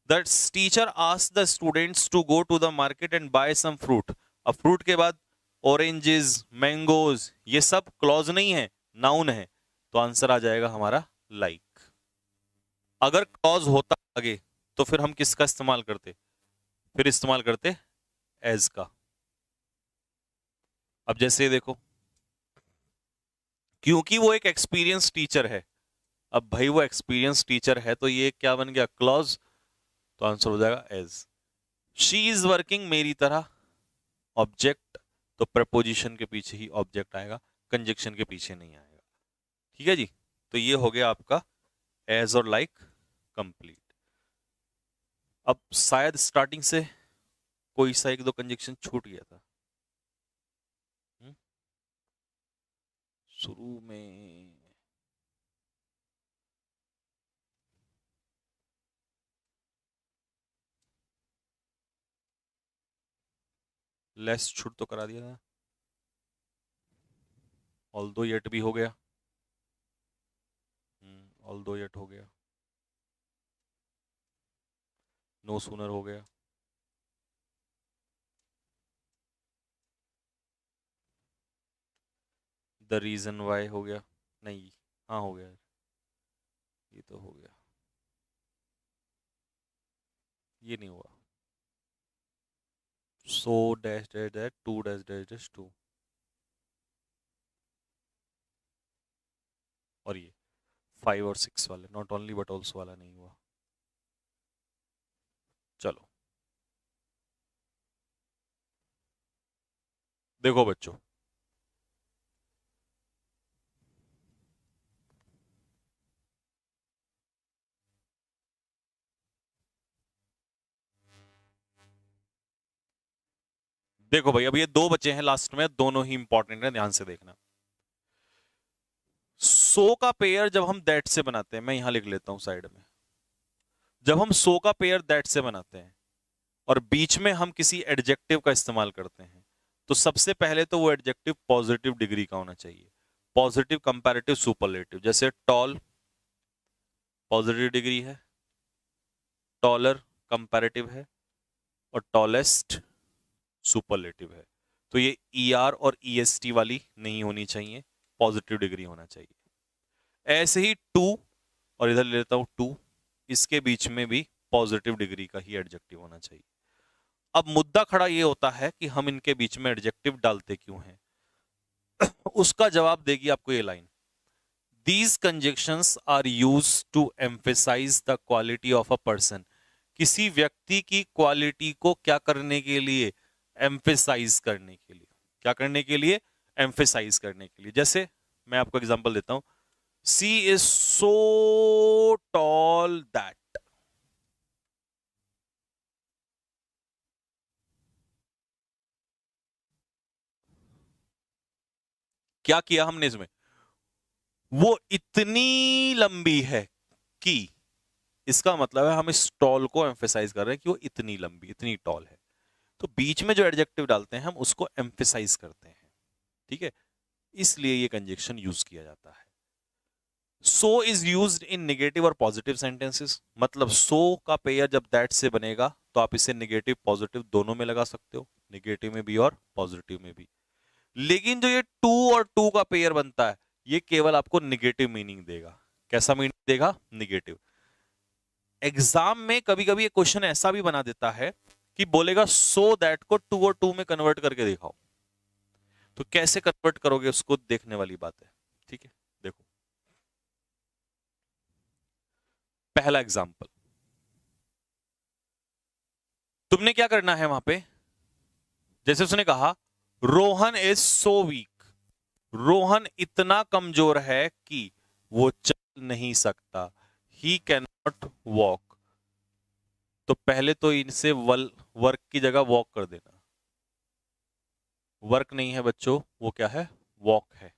The teacher asked the students to go to the market and buy some fruit, अब फ्रूट के बाद ऑरेंजेस, मैंगोज, ये सब क्लॉज नहीं है, नाउन है, तो आंसर आ जाएगा हमारा लाइक। अगर क्लॉज होता आगे तो फिर हम किसका इस्तेमाल करते, फिर इस्तेमाल करते एज का। अब जैसे देखो, क्योंकि वो एक एक्सपीरियंस टीचर है, अब भाई वो एक्सपीरियंस टीचर है तो ये क्या बन गया, क्लॉज, तो आंसर हो जाएगा एज। शी इज वर्किंग, मेरी तरह, ऑब्जेक्ट, तो प्रपोजिशन के पीछे ही ऑब्जेक्ट आएगा, कंजक्शन के पीछे नहीं आएगा, ठीक है जी। तो ये हो गया आपका एज और लाइक कंप्लीट। अब शायद स्टार्टिंग से कोई सा एक दो कंजक्शन छूट गया था, शुरू में, लेस छूट तो करा दिया था, ऑल दो येट भी हो गया, ऑल दो येट हो गया, नो सूनर हो गया, द रीजन वाई हो गया, नहीं, हाँ हो गया, ये तो हो गया, ये नहीं हुआ, so dash dash dash to dash dash dash to, और ये 5 और 6 वाले, नॉट ओनली बट ऑल्सो वाला नहीं हुआ। चलो देखो बच्चों, देखो भाई अब ये दो बचे हैं लास्ट में, दोनों ही इंपॉर्टेंट है, ध्यान से देखना। सो का पेयर जब हम दैट से बनाते हैं, मैं यहां लिख लेता हूं साइड में, जब हम सो का पेयर दैट से बनाते हैं और बीच में हम किसी एडजेक्टिव का इस्तेमाल करते हैं, तो सबसे पहले तो वो एडजेक्टिव पॉजिटिव डिग्री का होना चाहिए, पॉजिटिव कंपैरेटिव सुपरलेटिव, जैसे टॉल पॉजिटिव डिग्री है, टॉलर कंपैरेटिव है, और टॉलेस्ट सुपरलेटिव है, तो ये ER और EST वाली नहीं होनी चाहिए, पॉजिटिव डिग्री होना चाहिए। ऐसे ही टू, और इधर ले लेता हूं टू, इसके बीच में भी पॉजिटिव डिग्री का ही एडजेक्टिव होना चाहिए। अब मुद्दा खड़ा ये होता है कि हम इनके बीच में एडजेक्टिव डालते क्यों हैं। उसका जवाब देगी आपको ये line, these conjunctions are use to emphasize the quality of a person. किसी व्यक्ति की क्वालिटी को क्या करने के लिए, एम्फेसाइज करने के लिए। क्या करने के लिए, एम्फेसाइज करने के लिए। जैसे मैं आपको एग्जांपल देता हूं, सी इज सो टॉल दैट। क्या किया हमने इसमें, वो इतनी लंबी है कि, इसका मतलब है हम इस टॉल को एम्फेसाइज कर रहे हैं कि वो इतनी लंबी, इतनी टॉल है। तो बीच में जो एडजेक्टिव डालते हैं हम उसको एम्फेसाइज करते हैं, ठीक है, इसलिए ये कंजक्शन यूज किया जाता है। So is used in negative और पॉजिटिव सेंटेंसेस। मतलब सो का पेयर जब दैट से बनेगा तो आप इसे नेगेटिव पॉजिटिव दोनों में लगा सकते हो, नेगेटिव में भी और पॉजिटिव में भी। लेकिन जो ये टू और टू का पेयर बनता है ये केवल आपको नेगेटिव मीनिंग देगा। कैसा मीनिंग देगा, नेगेटिव। एग्जाम में कभी कभी ये क्वेश्चन ऐसा भी बना देता है कि बोलेगा सो दैट को टू और टू में कन्वर्ट करके दिखाओ। तो कैसे कन्वर्ट करोगे उसको देखने वाली बात है, ठीक है। देखो पहला एग्जांपल, तुमने क्या करना है वहां पे, जैसे उसने कहा Rohan is so weak. Rohan इतना कमजोर है कि वो चल नहीं सकता, ही कैन नॉट वॉक। तो पहले तो इनसे वर्क की जगह वॉक कर देना। वर्क नहीं है बच्चों, वो क्या है, वॉक है।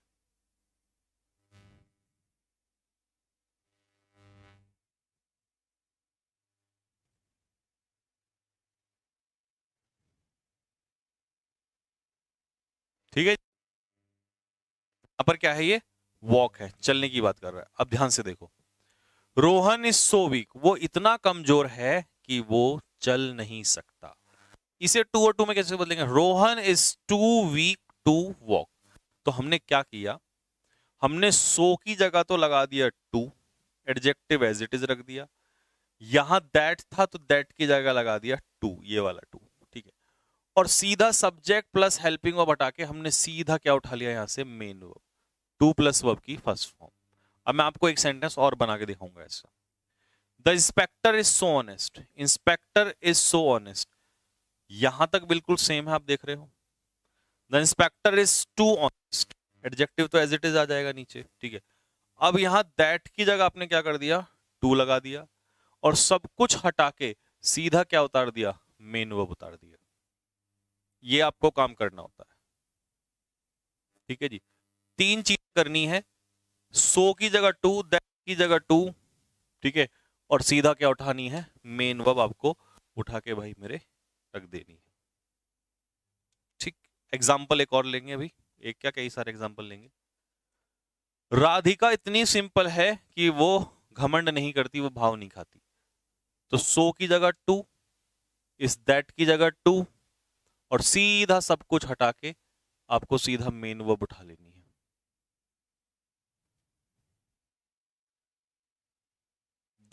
ठीक है, यहां पर क्या है, ये वॉक है, चलने की बात कर रहा है। अब ध्यान से देखो, रोहन इज सो वीक, वो इतना कमजोर है कि वो चल नहीं सकता। इसे टू और टू में कैसे बदलेंगे, Rohan is too weak to walk. तो हमने क्या किया, हमने सो की जगह तो लगा दिया too, adjective as it is रख दिया। यहां दैट था तो दैट की जगह लगा दिया टू, ये वाला टू, ठीक है। और सीधा सब्जेक्ट प्लस हेल्पिंग वर्ब हटा के हमने सीधा क्या उठा लिया यहां से, main verb. Two plus verb की फर्स्ट फॉर्म। अब मैं आपको एक सेंटेंस और बना के दिखाऊंगा ऐसा, the inspector is so honest. Inspector is so honest, यहां तक बिल्कुल सेम है, आप देख रहे हो। The inspector is too honest, adjective तो एज इट इज आ जाएगा नीचे, ठीक है। अब यहां दैट की जगह आपने क्या कर दिया, टू लगा दिया, और सब कुछ हटा के सीधा क्या उतार दिया, मेन वर्ब उतार दिया। ये आपको काम करना होता है, ठीक है जी। तीन चीज करनी है, सो की जगह टू, दैट की जगह टू, ठीक है, और सीधा क्या उठानी है, मेन वर्ब आपको उठा के भाई मेरे रख देनी है, ठीक। एग्जाम्पल एक और लेंगे अभी, एक क्या कई सारे एग्जाम्पल लेंगे। राधिका इतनी सिंपल है कि वो घमंड नहीं करती, वो भाव नहीं खाती। तो सो की जगह टू, इस दैट की जगह टू, और सीधा सब कुछ हटा के आपको सीधा मेन वर्ब उठा लेनी है।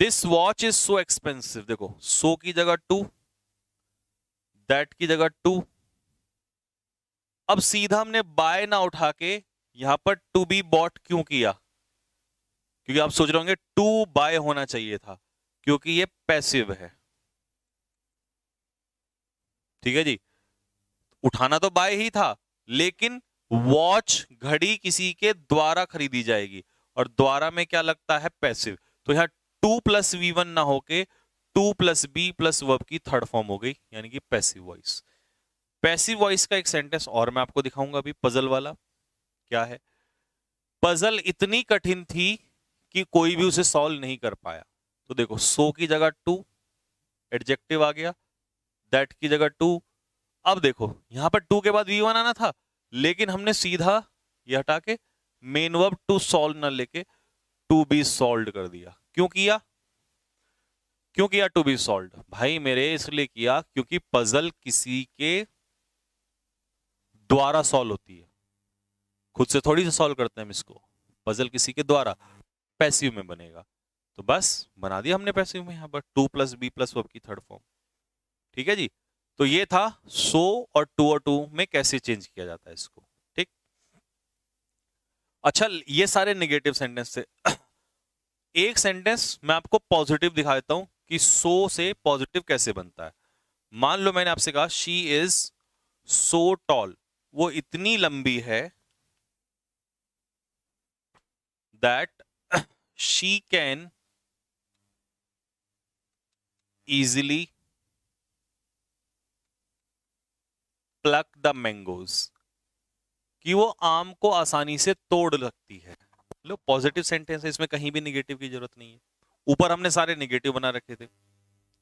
This watch is so expensive, देखो सो की जगह टू, दैट की जगह टू। अब सीधा हमने बाय ना उठा के यहां पर टू बी बॉट क्यों किया, क्योंकि आप सोच रहे होंगे टू बाय होना चाहिए था, क्योंकि ये पैसिव है, ठीक है जी। उठाना तो बाय ही था, लेकिन वॉच घड़ी किसी के द्वारा खरीदी जाएगी, और द्वारा में क्या लगता है, पैसिव। तो यहां टू प्लस वी वन ना होके to plus be plus verb की थर्ड फॉर्म हो गई, यानी कि पैसिव वॉइस। पैसिव वॉइस का एक सेंटेंस और मैं आपको दिखाऊंगा अभी, पजल वाला। क्या है, पजल इतनी कठिन थी कि कोई भी उसे सॉल्व नहीं कर पाया। तो देखो सो की जगह टू, एडजेक्टिव आ गया, दैट की जगह टू। अब देखो यहां पर टू के बाद वी वन आना था, लेकिन हमने सीधा ये हटा के मेन वर्ब टू सॉल्व ना लेके टू बी सॉल्व कर दिया। क्यों किया, क्यों किया टू बी सॉल्व, भाई मेरे इसलिए किया क्योंकि पजल किसी के द्वारा सॉल्व होती है, खुद से थोड़ी से सॉल्व करते हैं हम इसको। पजल किसी के द्वारा, पैसिव में बनेगा, तो बस बना दिया हमने पैसिव में, यहां पर to plus be plus verb की थर्ड फॉर्म, ठीक है जी। तो ये था सो और टू में कैसे चेंज किया जाता है इसको, ठीक। अच्छा, ये सारे नेगेटिव सेंटेंस थे। एक सेंटेंस मैं आपको पॉजिटिव दिखा देता हूं कि सो से पॉजिटिव कैसे बनता है। मान लो मैंने आपसे कहा शी इज सो टॉल, वो इतनी लंबी है that she can easily plug the mangoes, कि वो आम को आसानी से तोड़ सकती है। लो, पॉजिटिव सेंटेंस है, इसमें कहीं भी निगेटिव की जरूरत नहीं है। ऊपर हमने सारे निगेटिव बना रखे थे,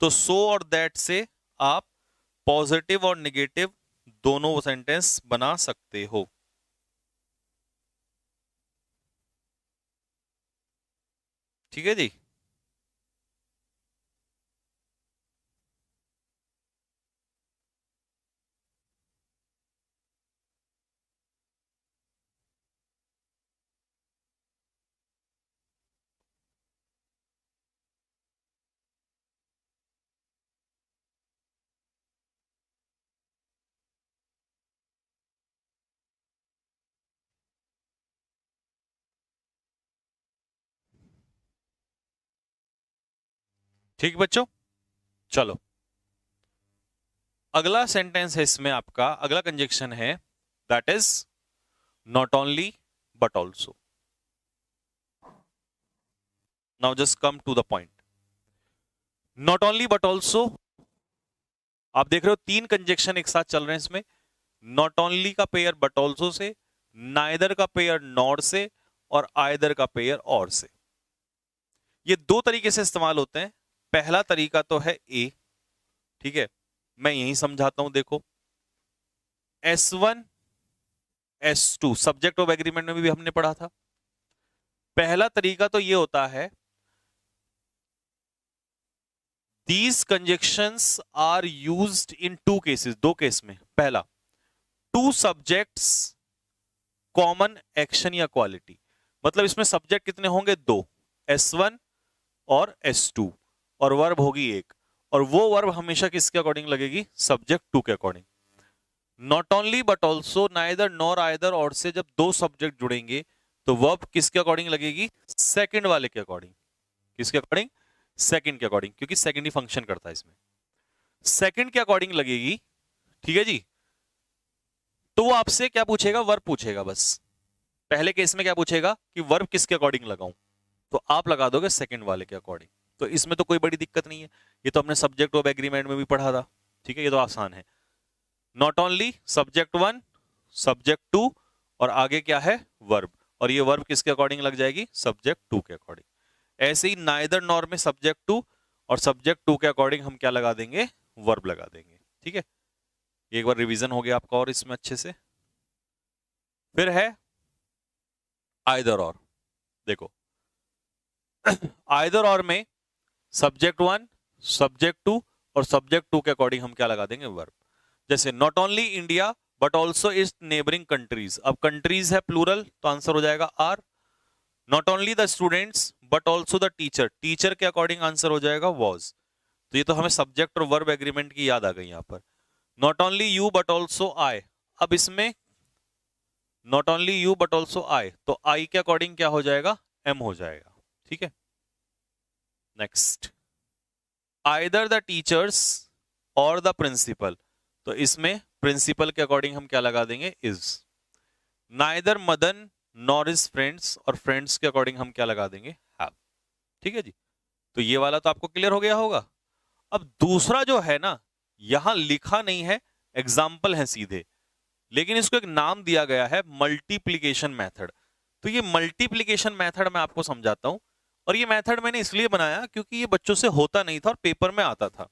तो सो और दैट से आप पॉजिटिव और निगेटिव दोनों सेंटेंस बना सकते हो। ठीक है जी। ठीक बच्चों, चलो अगला सेंटेंस है, इसमें आपका अगला कंजक्शन है, that is not only but also. Now just come to the point. Not only but also, आप देख रहे हो तीन कंजक्शन एक साथ चल रहे हैं इसमें। नॉट ओनली का pair but also say, neither का पेयर नॉर से, और आइदर का पेयर और से। ये दो तरीके से इस्तेमाल होते हैं। पहला तरीका तो है ए, ठीक है, मैं यही समझाता हूं, देखो। S1 S2 subject of agreement में भी हमने पढ़ा था। पहला तरीका तो ये होता है, these conjunctions are used in two cases, दो केस में। पहला, टू सब्जेक्ट्स कॉमन एक्शन या क्वालिटी, मतलब इसमें सब्जेक्ट कितने होंगे, दो, S1 और S2, और वर्ब होगी एक, और वो वर्ब हमेशा किसके अकॉर्डिंग लगेगी, सब्जेक्ट टू के according. Not only but also, neither nor either और से जब दो सब्जेक्ट जुड़ेंगे तो वर्ब किसके अकॉर्डिंग लगेगी, सेकंड वाले के अकॉर्डिंग। किसके अकॉर्डिंग, सेकंड के अकॉर्डिंग, क्योंकि सेकंड ही फंक्शन करता है इसमें। सेकंड के अकॉर्डिंग लगेगी, ठीक है जी। तो वो आपसे क्या पूछेगा, वर्ब पूछेगा बस। पहले केस में क्या पूछेगा कि वर्ब किसके अकॉर्डिंग लगाऊं, तो आप लगा दोगे सेकंड वाले के अकॉर्डिंग। तो इसमें तो कोई बड़ी दिक्कत नहीं है, ये तो हमने सब्जेक्ट ऑफ एग्रीमेंट में भी पढ़ा था। ठीक है, ये तो आसान है। Not only subject one, subject two, और आगे क्या है, वर्ब, और ये वर्ब किसके अकॉर्डिंग लग जाएगी, सब्जेक्ट टू के अकॉर्डिंग। ऐसे ही नाइदर नॉर में सब्जेक्ट टू, और सब्जेक्ट टू के अकॉर्डिंग हम क्या लगा देंगे, वर्ब लगा देंगे। ठीक है, एक बार रिवीजन हो गया आपका और इसमें अच्छे से। फिर है आइदर और, देखो आइदर और में सब्जेक्ट वन, सब्जेक्ट टू, और सब्जेक्ट टू के अकॉर्डिंग हम क्या लगा देंगे, वर्ब। जैसे not only India but also is neighbouring countries, अब कंट्रीज है प्लूरल, तो आंसर हो जाएगा are. Not only the students but also the teacher, teacher के अकॉर्डिंग आंसर हो जाएगा वॉज। तो ये तो हमें सब्जेक्ट और वर्ब एग्रीमेंट की याद आ गई यहां पर। Not only you but also I, अब इसमें not only you but also I, तो आई के अकॉर्डिंग क्या हो जाएगा, एम हो जाएगा। ठीक है, नेक्स्ट, आइदर द टीचर्स और द प्रिंसिपल, तो इसमें प्रिंसिपल के अकॉर्डिंग हम क्या लगा देंगे, is. Neither Madan nor is friends, और फ्रेंड्स के अकॉर्डिंग हम क्या लगा देंगे, हैव। ठीक है जी, तो ये वाला तो आपको क्लियर हो गया होगा। अब दूसरा जो है ना, यहां लिखा नहीं है, एग्जाम्पल है सीधे, लेकिन इसको एक नाम दिया गया है, मल्टीप्लीकेशन मेथड। तो ये मल्टीप्लीकेशन मेथड मैं आपको समझाता हूं, और ये मेथड मैंने इसलिए बनाया क्योंकि ये बच्चों से होता नहीं था और पेपर में आता था।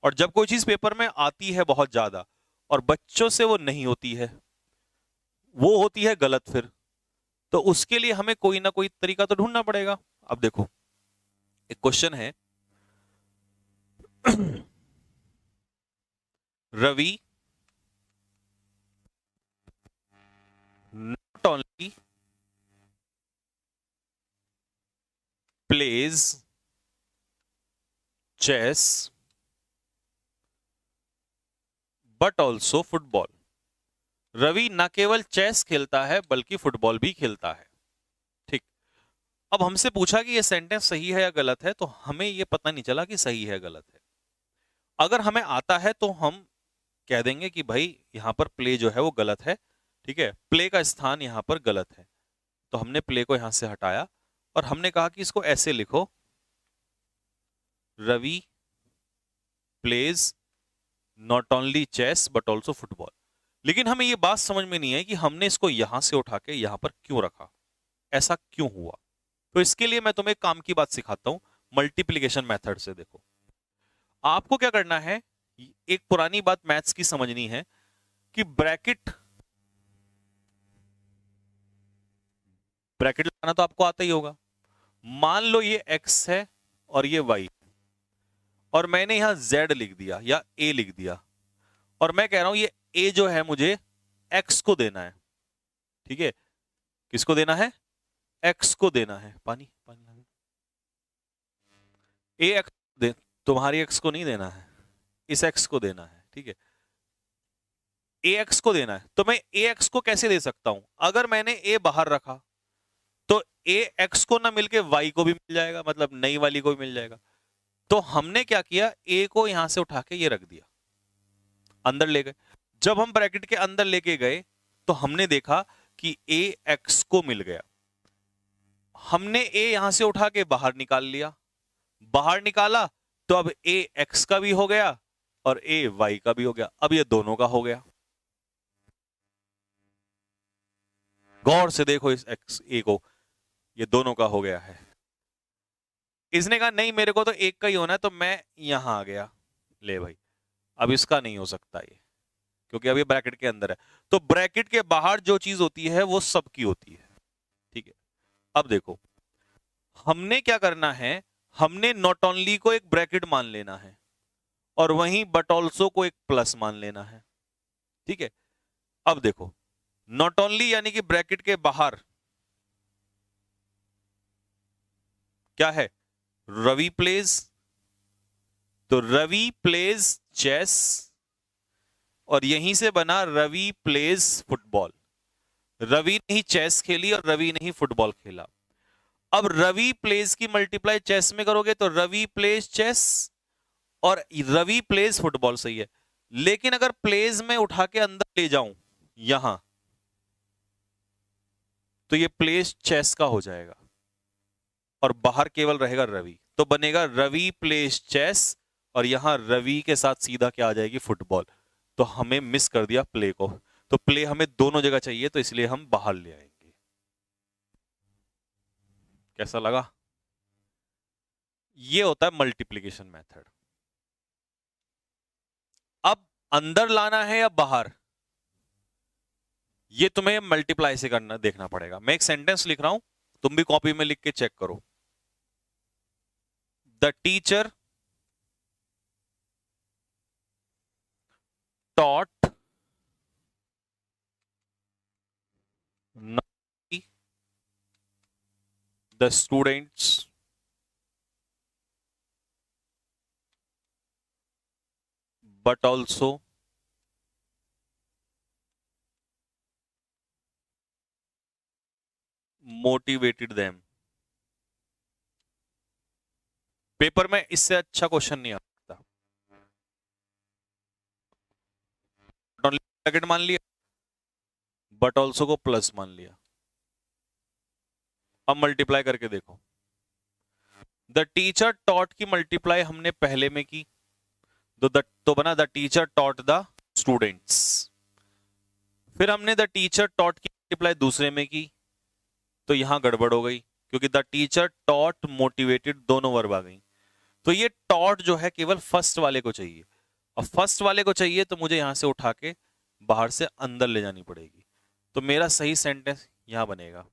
और जब कोई चीज पेपर में आती है बहुत ज्यादा और बच्चों से वो नहीं होती है, वो होती है गलत फिर, तो उसके लिए हमें कोई ना कोई तरीका तो ढूंढना पड़ेगा। अब देखो, एक क्वेश्चन है, Ravi not only plays chess but also football. Ravi न केवल चेस खेलता है बल्कि फुटबॉल भी खेलता है। अब हमसे पूछा कि ये सेंटेंस सही है या गलत है, तो हमें ये पता नहीं चला कि सही है गलत है। अगर हमें आता है तो हम कह देंगे कि भाई यहां पर प्ले जो है वो गलत है, ठीक है, प्ले का स्थान यहां पर गलत है। तो हमने प्ले को यहां से हटाया और हमने कहा कि इसको ऐसे लिखो, Ravi plays not only chess but also football. लेकिन हमें ये बात समझ में नहीं है कि हमने इसको यहां से उठा के यहां पर क्यों रखा, ऐसा क्यों हुआ। तो इसके लिए मैं तुम्हें एक काम की बात सिखाता हूं, मल्टीप्लिकेशन मेथड से। देखो आपको क्या करना है, एक पुरानी बात मैथ्स की समझनी है कि ब्रैकेट लगाना तो आपको आता ही होगा। मान लो ये x है और ये y, और मैंने यहां z लिख दिया या a लिख दिया, और मैं कह रहा हूं ये a जो है मुझे x को देना है, ठीक है। किसको देना है? x को देना है। पानी पानी a x दे, तुम्हारी x को नहीं देना है, इस x को देना है, ठीक है। ax को देना है, तो मैं ax को कैसे दे सकता हूं? अगर मैंने a बाहर रखा तो ax को ना मिलके y को भी मिल जाएगा, मतलब नई वाली को भी मिल जाएगा। तो हमने क्या किया, a को यहां से उठा के ये रख दिया, अंदर ले गए। जब हम ब्रैकेट के अंदर लेके गए तो हमने देखा कि ax को मिल गया। हमने a यहां से उठा के बाहर निकाल लिया, बाहर निकाला तो अब a x का भी हो गया और a y का भी हो गया। अब ये दोनों का हो गया। गौर से देखो इस x a को, ये दोनों का हो गया है। इसने कहा नहीं मेरे को तो एक का ही होना है, तो मैं यहां आ गया, ले भाई अब इसका नहीं हो सकता ये, क्योंकि अब ये ब्रैकेट के अंदर है। तो ब्रैकेट के बाहर जो चीज होती है वो सबकी होती है, ठीक है। अब देखो हमने क्या करना है, हमने नॉट ओनली को एक ब्रैकेट मान लेना है और वहीं बट ऑल्सो को एक प्लस मान लेना है, ठीक है। अब देखो नॉट ओनली यानी कि ब्रैकेट के बाहर क्या है, रवि प्लेज, तो रवि प्लेज चेस, और यहीं से बना रवि प्लेज फुटबॉल। रवि ने ही चेस खेली और रवि ने ही फुटबॉल खेला। अब रवि प्लेज की मल्टीप्लाई चेस में करोगे तो रवि प्लेज चेस और रवि प्लेज फुटबॉल, सही है। लेकिन अगर प्लेज में उठा के अंदर ले जाऊं यहां, तो ये प्लेज चेस का हो जाएगा और बाहर केवल रहेगा रवि, तो बनेगा रवि प्लेज चेस, और यहां रवि के साथ सीधा क्या आ जाएगी, फुटबॉल। तो हमें मिस कर दिया प्ले को, तो प्ले हमें दोनों जगह चाहिए, तो इसलिए हम बाहर ले आएंगे। कैसा लगा? ये होता है मल्टीप्लिकेशन मेथड। अब अंदर लाना है या बाहर, ये तुम्हें मल्टीप्लाई से करना, देखना पड़ेगा। मैं एक सेंटेंस लिख रहा हूं, तुम भी कॉपी में लिख के चेक करो। The teacher taught not the students but also motivated them। Paper में इससे अच्छा क्वेश्चन नहीं आ सकता। ब्रैकेट मान लिया, बट ऑल्सो को प्लस मान लिया। अब मल्टीप्लाई करके देखो, द टीचर टॉट की मल्टीप्लाई हमने पहले में की, तो बना the teacher taught the students. फिर हमने द टीचर टॉट की मल्टीप्लाई दूसरे में की, तो यहां गड़बड़ हो गई, क्योंकि द टीचर टॉट मोटिवेटेड दोनों वर्ब आ गई। तो ये टॉट जो है केवल फर्स्ट वाले को चाहिए, और फर्स्ट वाले को चाहिए तो मुझे यहां से उठा के बाहर से अंदर ले जानी पड़ेगी। तो मेरा सही सेंटेंस यहां बनेगा,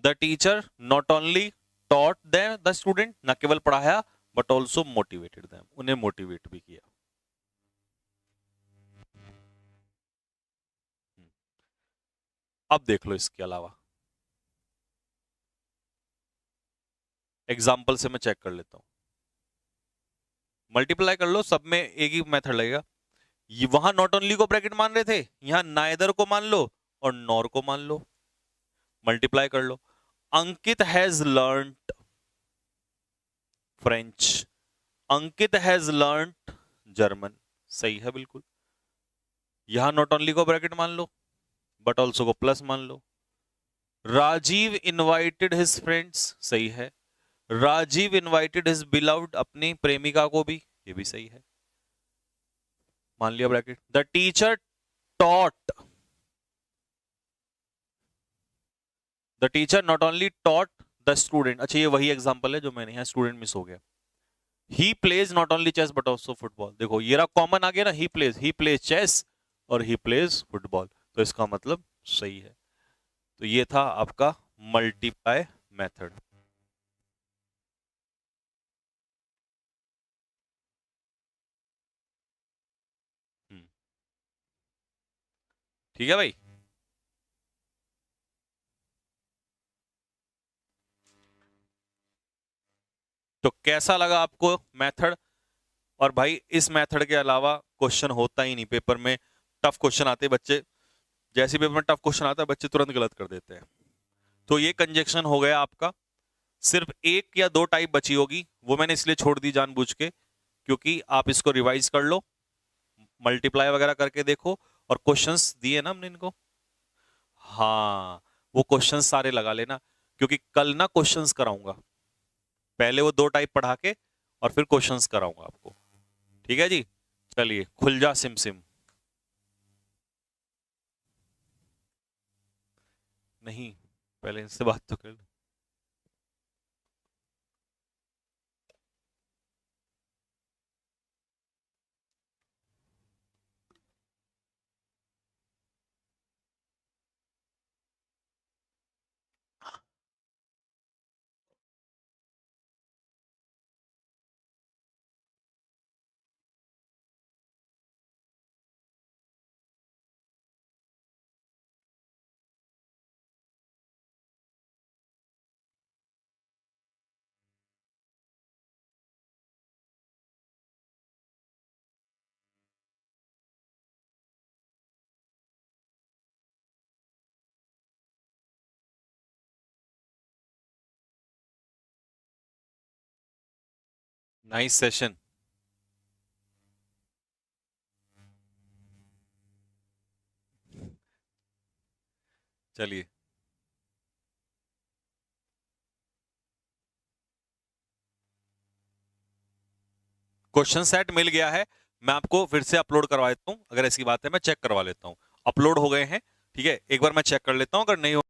the teacher not only taught them the student, ना केवल पढ़ाया बट ऑल्सो मोटिवेटेड देम, उन्हें मोटिवेट भी किया। अब देख लो इसके अलावा एग्जाम्पल से मैं चेक कर लेता हूं। मल्टीप्लाई कर लो, सब में एक ही मेथड लगेगा। वहां नॉट ओनली को ब्रैकेट मान रहे थे, यहां नाइदर को मान लो और नॉर को मान लो। मल्टीप्लाई कर लो। Ankit has learned French, Ankit has learned German, सही है बिल्कुल। यहां नॉट ओनली को ब्रैकेट मान लो, बट ऑल्सो को प्लस मान लो। राजीव इनवाइटेड हिज फ्रेंड्स, सही है। राजीव इनवाइटेड हिज बिलव्ड, अपनी प्रेमिका को भी, ये भी सही है, मान लिया bracket. The teacher taught, the teacher not only taught the student, अच्छा ये वही एग्जांपल है जो मैंने यहाँ स्टूडेंट मिस हो गया। He plays not only chess but also football, देखो ये रहा कॉमन आ गया ना, ही प्लेज चेस और ही प्लेज फुटबॉल, तो इसका मतलब सही है। तो ये था आपका मल्टीप्लाई मेथड। ठीक है भाई। तो कैसा लगा आपको मेथड? और भाई इस मेथड के अलावा क्वेश्चन होता ही नहीं पेपर में, टफ क्वेश्चन आते बच्चे, जैसे पेपर में टफ क्वेश्चन आता है बच्चे तुरंत गलत कर देते हैं। तो ये कंजक्शन हो गया आपका, सिर्फ एक या दो टाइप बची होगी, वो मैंने इसलिए छोड़ दी जानबूझ के, क्योंकि आप इसको रिवाइज कर लो, मल्टीप्लाई वगैरह करके देखो, और क्वेश्चंस दिए ना हमने इनको, हाँ वो क्वेश्चंस सारे लगा लेना, क्योंकि कल ना क्वेश्चंस कराऊंगा, पहले वो दो टाइप पढ़ा के और फिर क्वेश्चंस कराऊंगा आपको। ठीक है जी, चलिए खुल जा सिम सिम। नहीं, पहले इनसे बात तो कर लो। Nice session. चलिए क्वेश्चन सेट मिल गया है, मैं आपको फिर से अपलोड करवा देता हूँ, अगर ऐसी बात है मैं चेक करवा लेता हूँ। अपलोड हो गए हैं, ठीक है, एक बार मैं चेक कर लेता हूँ, अगर नहीं हो